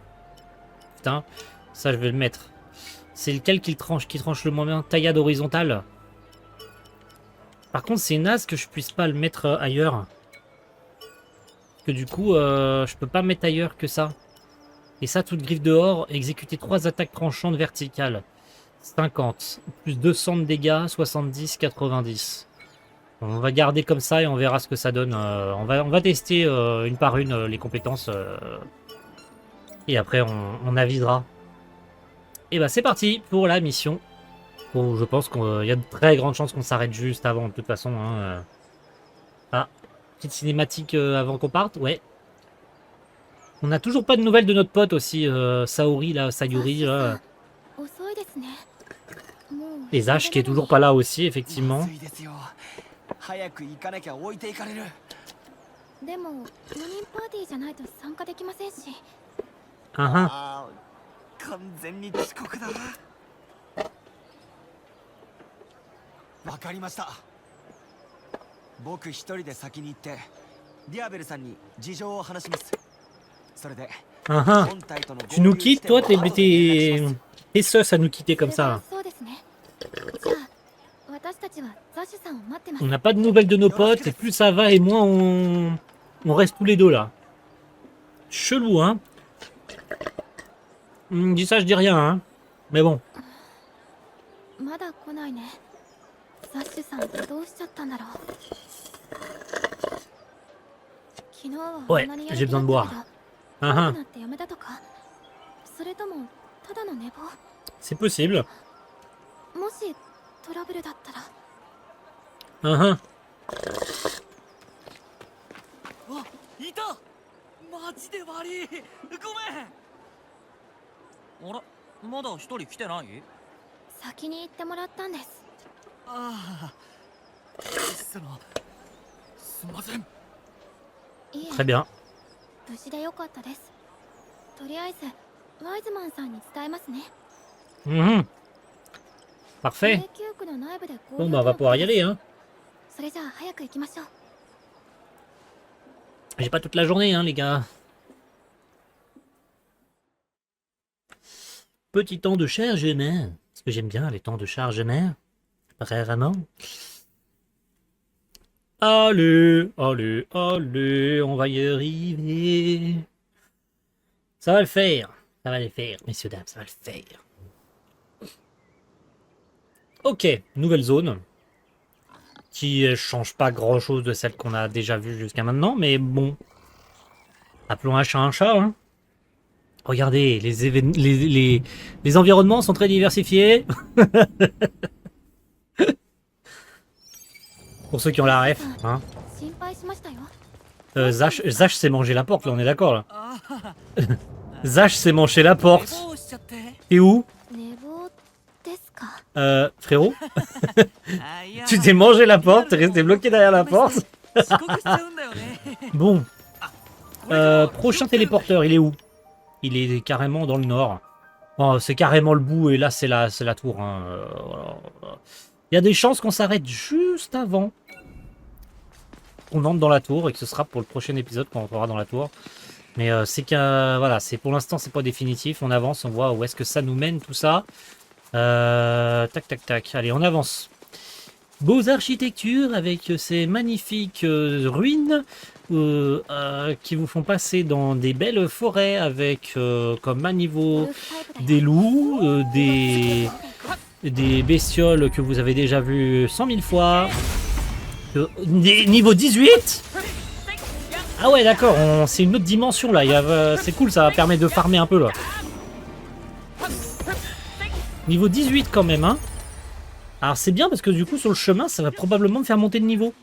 Putain, ça je vais le mettre. C'est lequel qui tranche le moins bien? Taillade horizontale. Par contre, c'est naze que je puisse pas le mettre ailleurs. Parce que du coup, je peux pas mettre ailleurs que ça. Et ça, toute griffe dehors, exécuter 3 attaques tranchantes verticales. 50, plus 200 de dégâts, 70, 90. On va garder comme ça et on verra ce que ça donne. On va tester une par une les compétences. Et après, on avisera. Et bah c'est parti pour la mission. Bon, je pense qu'il y a de très grandes chances qu'on s'arrête juste avant, de toute façon. Hein. Ah, petite cinématique avant qu'on parte, ouais. On n'a toujours pas de nouvelles de notre pote aussi, Sayuri, là. Et Zash qui est toujours pas là aussi, effectivement. まずいですよ。早く行かなきゃ置いていかれる。でも4人パーティーじゃないと参加できませんし。ああ、完全に遅刻だ。わかりました。僕一人で先に行ってディアベルさんに事情を話します。それで 本体との Tu nous quittes, toi, t'es sus à nous quitter comme ça. そうですね。じゃあ私たちはザシュさんを待ってま On す。 n'a pas de nouvelles de nos potes, et plus ça va, et moins on reste tous les deux là. Chelou, hein. Dis ça, je dis rien, hein. Mais bon. まだ来ないね。ザシュさんどうしちゃったんだろう。昨日はあんなにやる気だったけど、怖くなってやめたとか。それともただの寝坊。 C'est possible. もしトラブルだったら。あ、いた。マジで悪い。ごめん。あら、まだ一人来てない？先に行ってもらったんです。ああ、すみません。いえ、 Très bien. 無事でよかったです。とりあえずワイズマンさんに伝えますね。 Parfait. 永久区の内部で Bon, bah, on va pouvoir y aller, hein. それじゃあ早く行きましょう。 J'ai pas toute la journée, hein, les gars. Petit temps de chargement. Parce que j'aime bien les temps de chargement. Vraiment. Allez, allez, allez, on va y arriver. Ça va le faire. Ça va le faire, messieurs, dames, ça va le faire. Ok, nouvelle zone. Qui change pas grand chose de celle qu'on a déjà vue jusqu'à maintenant, mais bon. Appelons un chat, hein. Regardez, les environnements sont très diversifiés. Pour ceux qui ont la ref, hein. 心配しましたよ。 Zash s'est mangé la porte, là, on est d'accord, là. Zash s'est mangé la porte. 寝坊しちゃって。 T'es où 寝坊ですか。 frérot? あ、いや。 Tu t'es mangé la porte, t'es resté bloqué derrière la porte. 遅刻しちゃうんだよね。 Bon. Prochain téléporteur, il est où? Il est carrément dans le nord. Oh, c'est carrément le bout, et là, c'est la tour. Hein. Voilà. Il y a des chances qu'on s'arrête juste avant qu'on entre dans la tour, et que ce sera pour le prochain épisode qu'on rentrera dans la tour. Mais c'est qu'un... Voilà, pour l'instant, c'est pas définitif. On avance, on voit où est-ce que ça nous mène, tout ça. Tac, tac, tac. Allez, on avance. beaux architectures avec ces magnifiques ruines qui vous font passer dans des belles forêts avec comme à niveau des loups, des bestioles que vous avez déjà vues 100 000 fois. Niveau 18. Ah ouais d'accord, c'est une autre dimension là, c'est cool, ça va permettre de farmer un peu là. Niveau 18 quand même hein. Alors c'est bien parce que du coup sur le chemin ça va probablement me faire monter de niveau.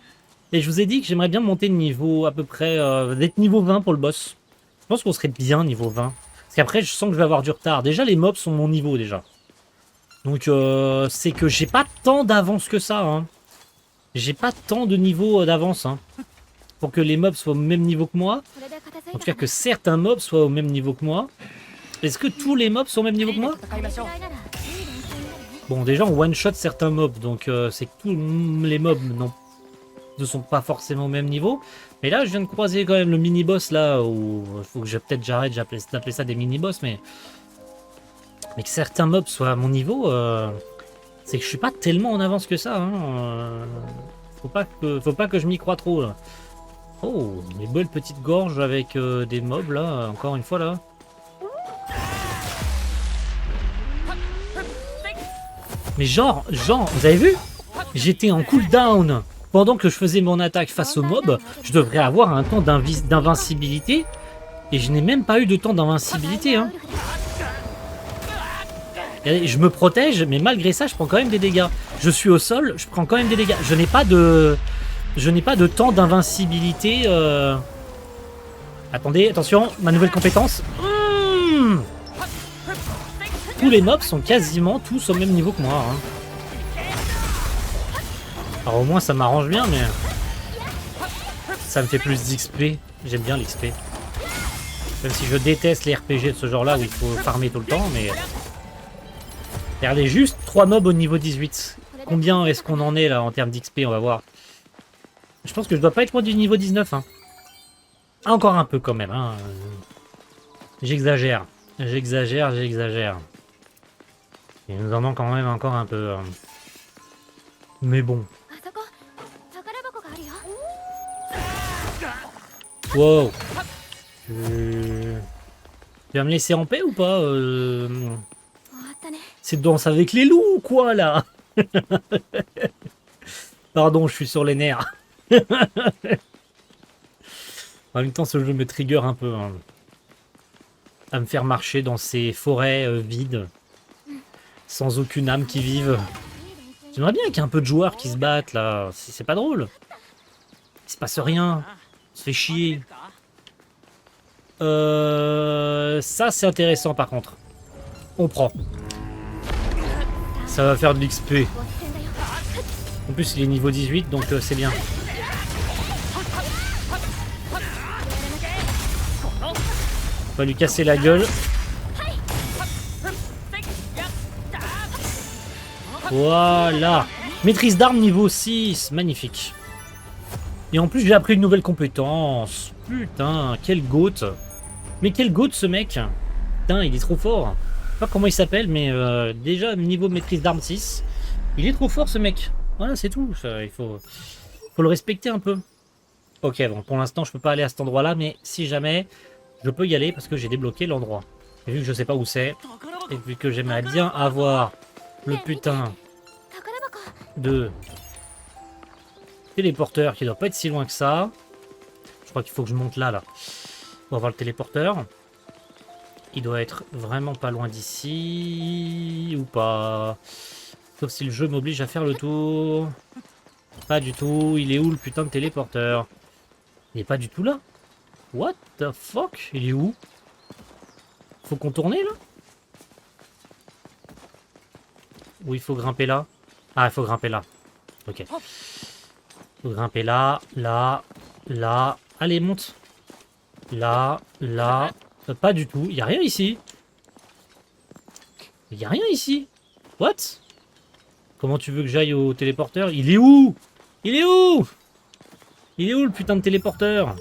Et je vous ai dit que j'aimerais bien monter de niveau à peu près, d'être niveau 20 pour le boss. Je pense qu'on serait bien niveau 20. Parce qu'après je sens que je vais avoir du retard. Déjà les mobs sont mon niveau déjà. Donc c'est que j'ai pas tant d'avance que ça hein. J'ai pas tant de niveau d'avance hein. Pour que les mobs soient au même niveau que moi. En tout cas que certains mobs soient au même niveau que moi. Est-ce que tous les mobs sont au même niveau que moi? Bon déjà on one shot certains mobs. Donc c'est que tous les mobs ne sont pas forcément au même niveau. Mais là je viens de croiser quand même le mini-boss là. Où il faut que j'arrête d'appeler ça des mini-boss. Mais que certains mobs soient à mon niveau. C'est que je suis pas tellement en avance que ça. Hein. Faut pas que je m'y croie trop là. Oh, des belles petites gorges avec des mobs là, encore une fois là. Mais genre, vous avez vu? J'étais en cooldown pendant que je faisais mon attaque face aux mobs. Je devrais avoir un temps d'invincibilité. Et je n'ai même pas eu de temps d'invincibilité. Hein. Je me protège, mais malgré ça, je prends quand même des dégâts. Je suis au sol, je prends quand même des dégâts. Je n'ai pas de temps d'invincibilité. Attendez, attention, ma nouvelle compétence. Tous les mobs sont quasiment tous au même niveau que moi. Hein. Alors au moins ça m'arrange bien, mais ça me fait plus d'XP. J'aime bien l'XP. Même si je déteste les RPG de ce genre-là où il faut farmer tout le temps, mais... Regardez, juste 3 mobs au niveau 18. Combien est-ce qu'on en est là en termes d'XP? On va voir. Je pense que je dois pas être loin du niveau 19. Hein. Encore un peu quand même. Hein. J'exagère. J'exagère. Il nous en manque quand même encore un peu. Mais bon. Wow. Tu vas me laisser en paix ou pas C'est danse avec les loups ou quoi là? Pardon, je suis sur les nerfs. En même temps, ce jeu me trigger un peu. Hein, à me faire marcher dans ces forêts vides. Sans aucune âme qui vive. J'aimerais bien qu'il y ait un peu de joueurs qui se battent là. C'est pas drôle. Il se passe rien. On se fait chier. Ça c'est intéressant par contre. On prend. Ça va faire de l'XP. En plus il est niveau 18 donc c'est bien. On va lui casser la gueule. Voilà. Maîtrise d'armes niveau 6. Magnifique. Et en plus j'ai appris une nouvelle compétence. Putain, quel goat. Mais quel goat ce mec. Putain, il est trop fort. Je sais pas comment il s'appelle, mais déjà niveau maîtrise d'armes 6. Il est trop fort ce mec. Voilà, c'est tout. Il faut le respecter un peu. Ok, bon, pour l'instant je peux pas aller à cet endroit là, mais si jamais je peux y aller parce que j'ai débloqué l'endroit. Et vu que je sais pas où c'est, et vu que j'aimerais bien avoir le putain de téléporteur qui doit pas être si loin que ça. Je crois qu'il faut que je monte là pour avoir le téléporteur. Il doit être vraiment pas loin d'ici ou pas. Sauf si le jeu m'oblige à faire le tour. Pas du tout. Il est où le putain de téléporteur? Il est pas du tout là. What the fuck? Il est où? Faut contourner là? Ou il faut grimper là? Ah, il faut grimper là. Ok. Faut grimper là, là, là. Allez, monte. Là, là. Pas du tout. Il n'y a rien ici. Il n'y a rien ici. What? Comment tu veux que j'aille au téléporteur? Il est où? Il est où? Il est où le putain de téléporteur?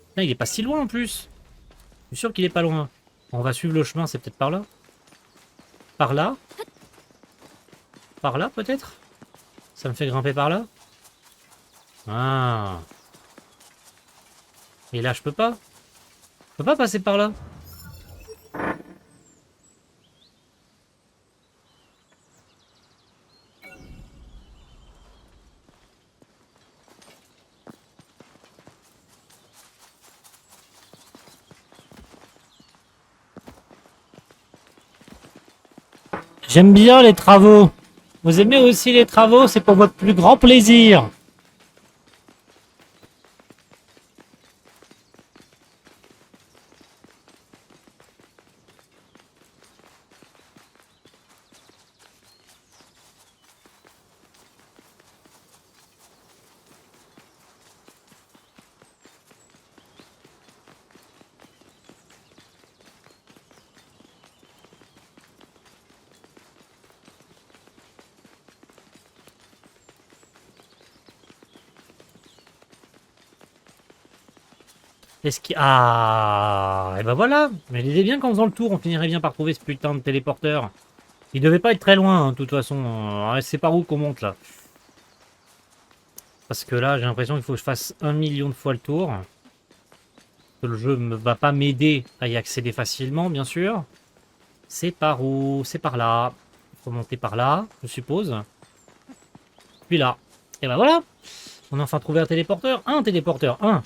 Putain, il est pas si loin en plus. Je suis sûr qu'il est pas loin. On va suivre le chemin, c'est peut-être par là. Par là? Par là peut-être? Ça me fait grimper par là? Ah. Et là, je peux pas? Je peux pas passer par là? J'aime bien les travaux. Vous aimez aussi les travaux, c'est pour votre plus grand plaisir. Est-ce qu'il... Ah, et ben voilà. Mais il est bien qu'en faisant le tour, on finirait bien par trouver ce putain de téléporteur. Il devait pas être très loin, hein, de toute façon. C'est par où qu'on monte, là? Parce que là, j'ai l'impression qu'il faut que je fasse 1 million de fois le tour. Le jeu ne va pas m'aider à y accéder facilement, bien sûr. C'est par où? C'est par là. Il faut monter par là, je suppose. Puis là. Et ben voilà. On a enfin trouvé un téléporteur. Un téléporteur. Un.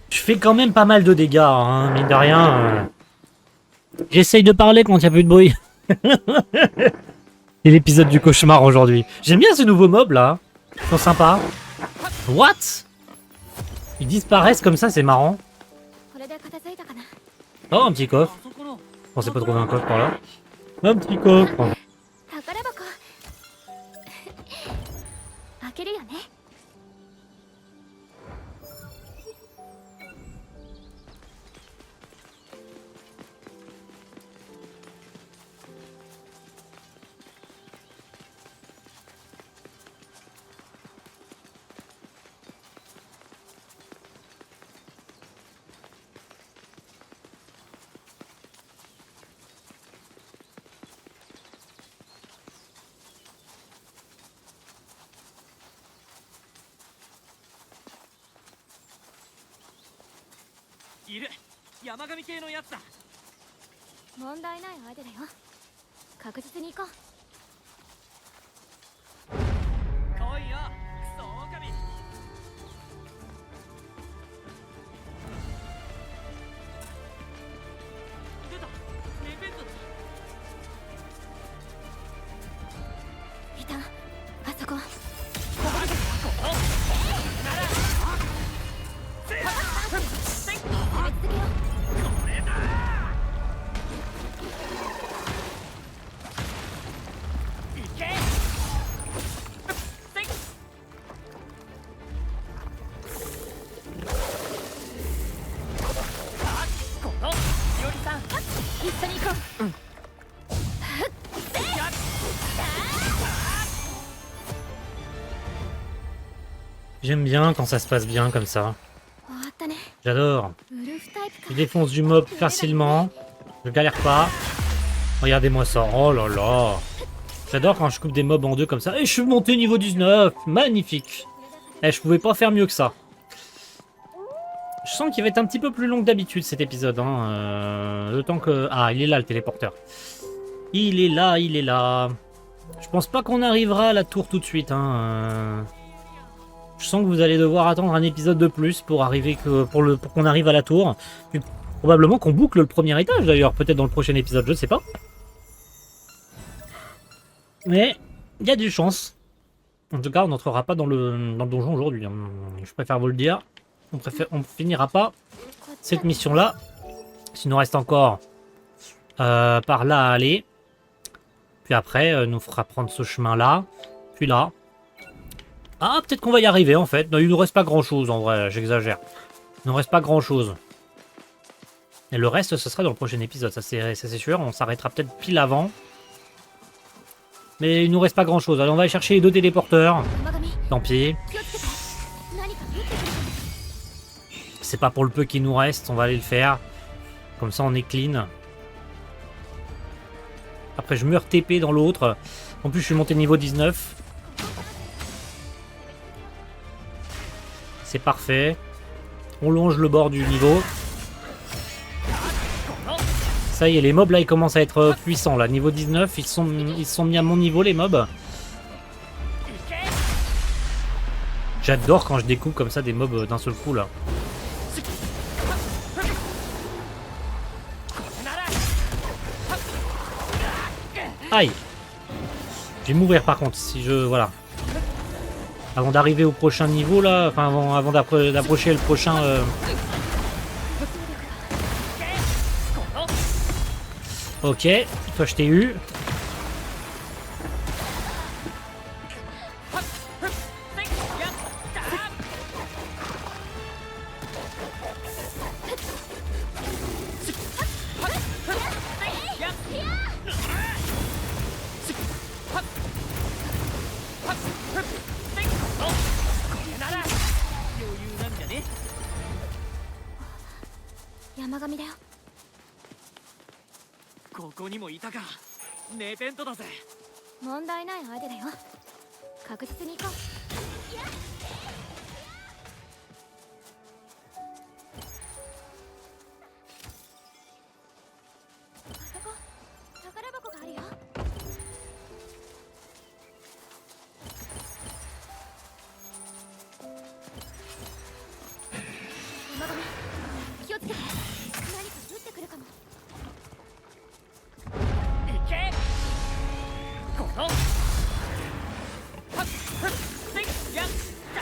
Je fais quand même pas mal de dégâts, hein, mine de rien. J'essaye de parler quand il n'y a plus de bruit. C'est l'épisode du cauchemar aujourd'hui. J'aime bien ce nouveau mob là. Ils sont sympas. What? Ils disparaissent comme ça, c'est marrant. Oh, un petit coffre. Je pensais pas trouver un coffre par là. Un petit coffre. 一緒に行こう。J'aime bien quand ça se passe bien comme ça. 終わったね。 J'adore. ウルフタイプか。 Je défonce du mob facilement. Je galère pas. Regardez-moi ça. Oh là là. J'adore quand je coupe des mobs en deux comme ça. Et je suis monté niveau 19. Magnifique. Eh, je pouvais pas faire mieux que ça. Je sens qu'il va être un petit peu plus long que d'habitude cet épisode. Hein. Le temps que... Ah, il est là le téléporteur. Il est là, il est là. Je pense pas qu'on arrivera à la tour tout de suite. Hein. Je sens que vous allez devoir attendre un épisode de plus pour arriver pour qu'on arrive à la tour. Puis, probablement qu'on boucle le premier étage d'ailleurs, peut-être dans le prochain épisode, je sais pas. Mais il y a des chances. En tout cas, on n'entrera pas dans le donjon aujourd'hui. Hein. Je préfère vous le dire. On finira pas cette mission-là. S'il nous reste encore par là à aller. Puis après, nous fera prendre ce chemin-là. Puis là. Ah, peut-être qu'on va y arriver en fait. Non, il nous reste pas grand-chose en vrai, j'exagère. Il nous reste pas grand-chose. Et le reste, ce sera dans le prochain épisode, ça c'est sûr. On s'arrêtera peut-être pile avant. Mais il nous reste pas grand-chose. Allez, on va aller chercher les 2 téléporteurs. Tant pis. C'est pas pour le peu qu'il nous reste, on va aller le faire. Comme ça, on est clean. Après, je meurs TP dans l'autre. En plus, je suis monté niveau 19. C'est parfait. On longe le bord du niveau. Ça y est, les mobs là, ils commencent à être puissants là. Niveau 19, ils sont mis à mon niveau les mobs. J'adore quand je découpe comme ça des mobs d'un seul coup là. Aïe. Je vais mourir par contre si je... Voilà. Avant d'arriver au prochain niveau là, enfin avant d'approcher le prochain... Ok, toi je t'ai eu. Yamagamiだよ。ここにもいたか。ネペントだぜ。問題ない相手だよ。確実に行こう。あそこ宝箱があるよ。山上、気をつけて。何か撃ってくるかも。いけ。この。はっはっせいやった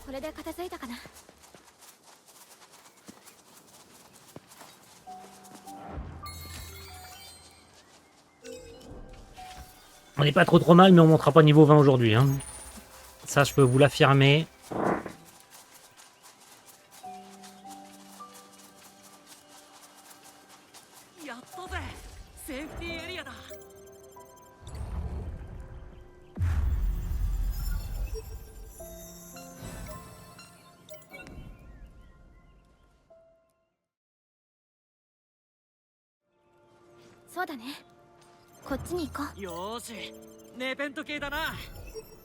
これで片付いたかな。On n'est pas trop mal, mais on montera pas niveau 20 aujourd'hui. Hein. Ça, je peux vous l'affirmer.やったぜ。セーフティーエリアだ。そうだね。こっちに行こう。よーし、ネペント系だな。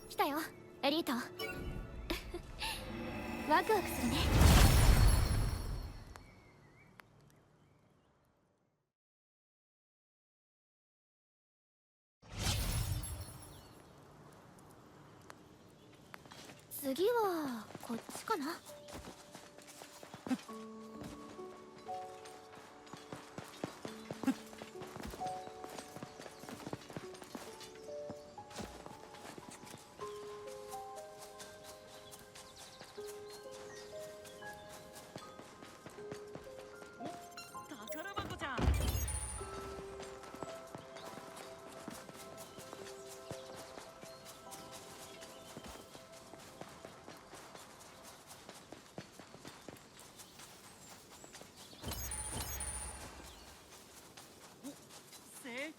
来たよ、エリート。ワクワクするね。次はこっちかな。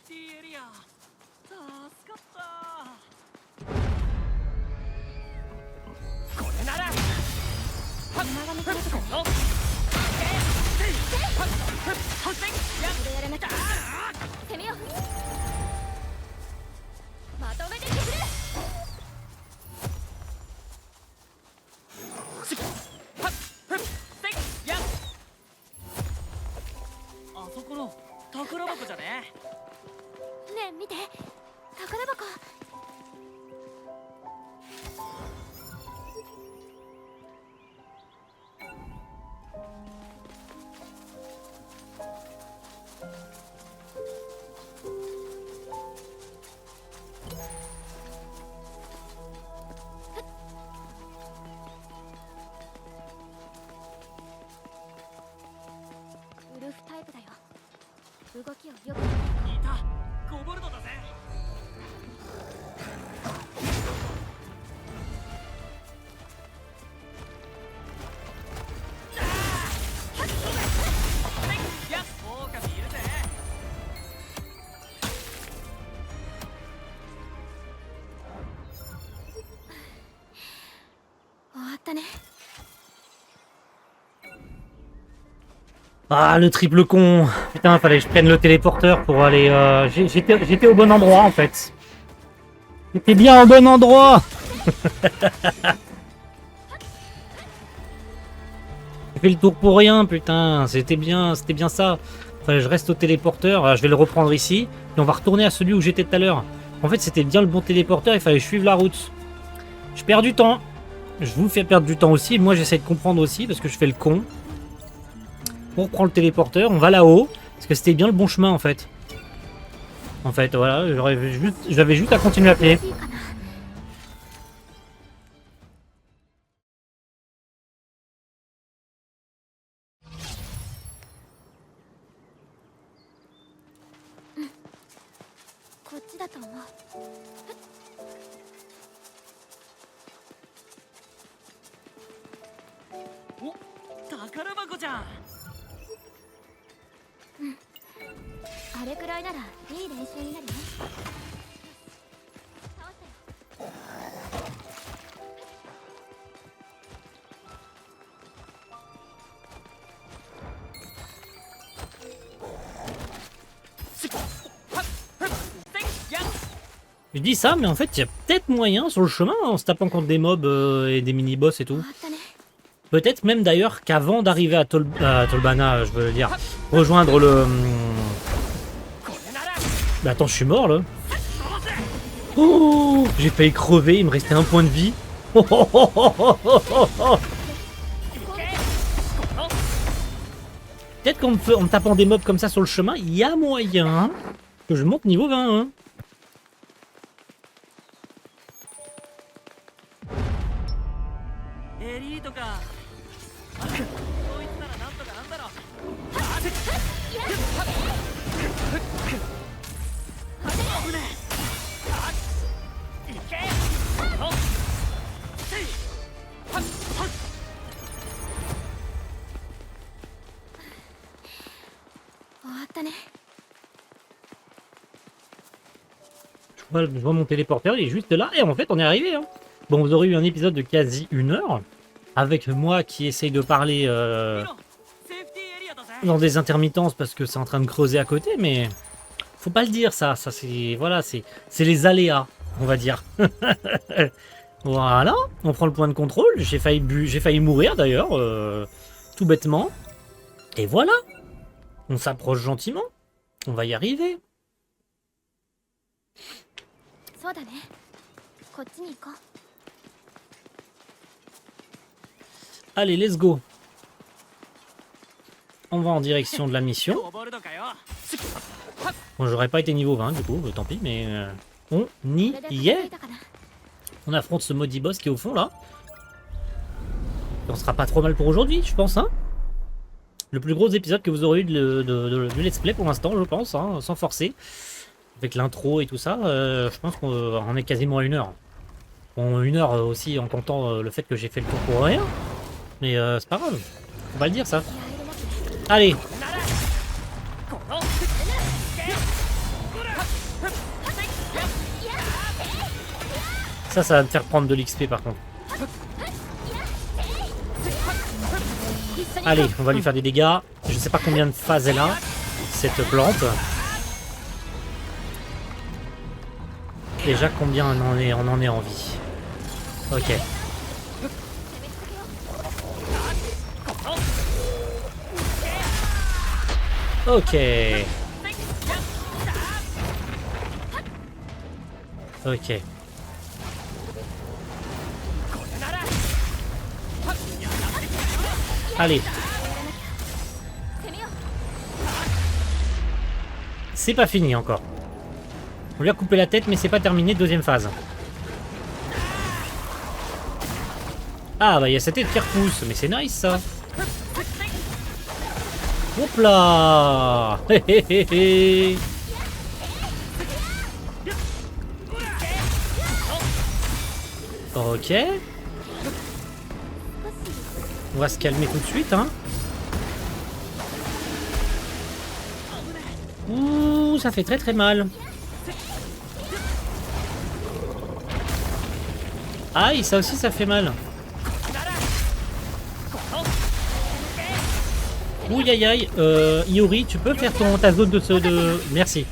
ティーエリア助かったこれなら長めからとかねこれやらなきゃ攻めようまとめて削るあそこの宝箱じゃねねえ見て宝箱ウルフタイプだよ動きをよくいた5ボルトだぜいやオオカミいるぜ終わったね Ah, le triple con. Putain, fallait que je prenne le téléporteur pour aller... J'étais au bon endroit, en fait. J'étais bien au bon endroit. J'ai fait le tour pour rien, putain. C'était bien ça. Fallait que je reste au téléporteur. Alors, je vais le reprendre ici. Et on va retourner à celui où j'étais tout à l'heure. En fait, c'était bien le bon téléporteur. Il fallait suivre la route. Je perds du temps. Je vous fais perdre du temps aussi. Moi, j'essaie de comprendre aussi parce que je fais le con. On reprend le téléporteur, on va là-haut, parce que c'était bien le bon chemin en fait. En fait, voilà, j'avais juste à continuer à pied. いいかなこっちだと思うお宝箱じゃんあれくらいならいい練習になるね倒したよJe dis ça, mais en fait, il y a peut-être moyen sur le chemin, en se tapant contre des mobs et des mini-boss et tout. 終わったね Peut-être même d'ailleurs qu'avant d'arriver à Tolbana, je veux dire, rejoindre le... Mais attends, je suis mort là. Oh, j'ai failli crever, il me restait un point de vie. Oh, oh, oh, oh, oh, oh, oh. Peut-être qu'en en me tapant des mobs comme ça sur le chemin, il y a moyen que je monte niveau 20. Hein. Je vois mon téléporteur, il est juste là, et en fait on est arrivé. Hein. Bon, vous aurez eu un épisode de quasi 1 heure, avec moi qui essaye de parler dans des intermittences parce que c'est en train de creuser à côté, mais faut pas le dire ça c'est voilà, c'est les aléas, on va dire. Voilà, on prend le point de contrôle, j'ai failli mourir d'ailleurs, tout bêtement. Et voilà, on s'approche gentiment, on va y arriver. そうだねこっちに行こう Allez, let's go. On va en direction de la mission. Bon, j'aurais pas été niveau 20 du coup, tant pis, mais on y est. On affronte ce maudit boss qui est au fond là. Et on sera pas trop mal pour aujourd'hui, je pense. Hein, le plus gros épisode que vous aurez eu du let's play pour l'instant, je pense, hein, sans forcer. Avec l'intro et tout ça, je pense qu'on est quasiment à 1 heure. Bon, 1 heure aussi en comptant le fait que j'ai fait le tour pour rien. Mais c'est pas grave, on va le dire ça. Ça va me faire prendre de l'XP par contre. Allez, on va lui faire des dégâts. Je sais pas combien de phases elle a, cette plante. Déjà, combien on en est en vie. Ok. Ok. Ok. Allez. C'est pas fini encore. On lui a coupé la tête, mais c'est pas terminé. Deuxième phase. Ah, bah il y a sa tête qui repousse. Mais c'est nice ça. Hop là. Ok. On va se calmer tout de suite, hein. Ouh, ça fait très très mal. Aïe, ça aussi ça fait mal. Ouh, aïe aïe. Iori, tu peux faire ta zone de... Merci.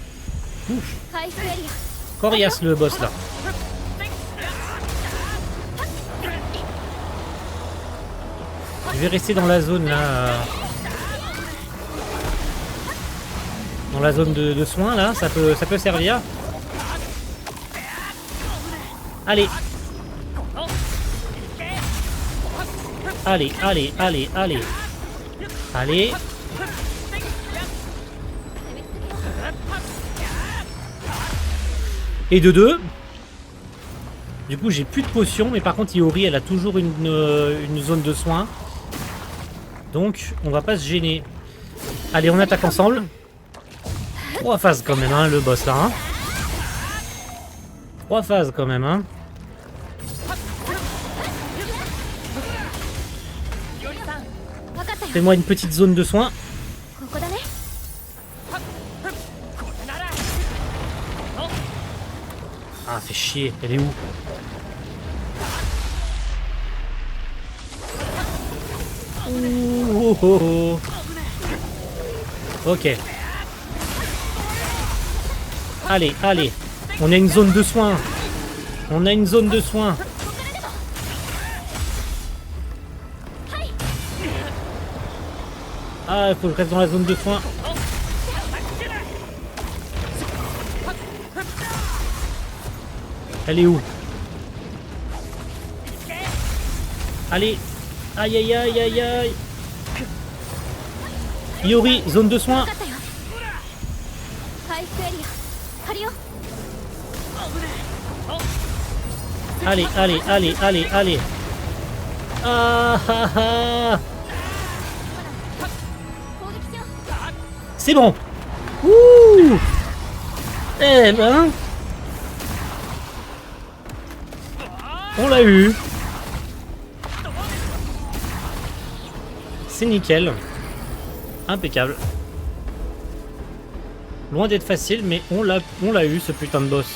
Ouf. Coriace le boss là. Je vais rester dans la zone là. Dans la zone de soins là, ça peut servir. Allez. Allez, allez, allez, allez. Allez. Et de 2. Du coup j'ai plus de potions, mais par contre Iori elle a toujours une zone de soins. Donc on va pas se gêner. Allez, on attaque ensemble. 3 phases quand même, hein, le boss là. Hein. 3 phases quand même, hein. Fais-moi une petite zone de soins. Ah, fait chier. Elle est où? Ouh, oh, oh, oh. Ok. Allez, allez. On a une zone de soins. On a une zone de soins. Ah, il faut que je reste dans la zone de soins. Elle est où? Allez. Aïe, aïe, aïe, aïe, aïe. Iori, zone de soins. Allez, allez, allez, allez, allez. Ah, ah, ah. C'est bon. Ouh. Eh ben. On l'a eu. C'est nickel. Impeccable. Loin d'être facile, mais on l'a eu ce putain de boss.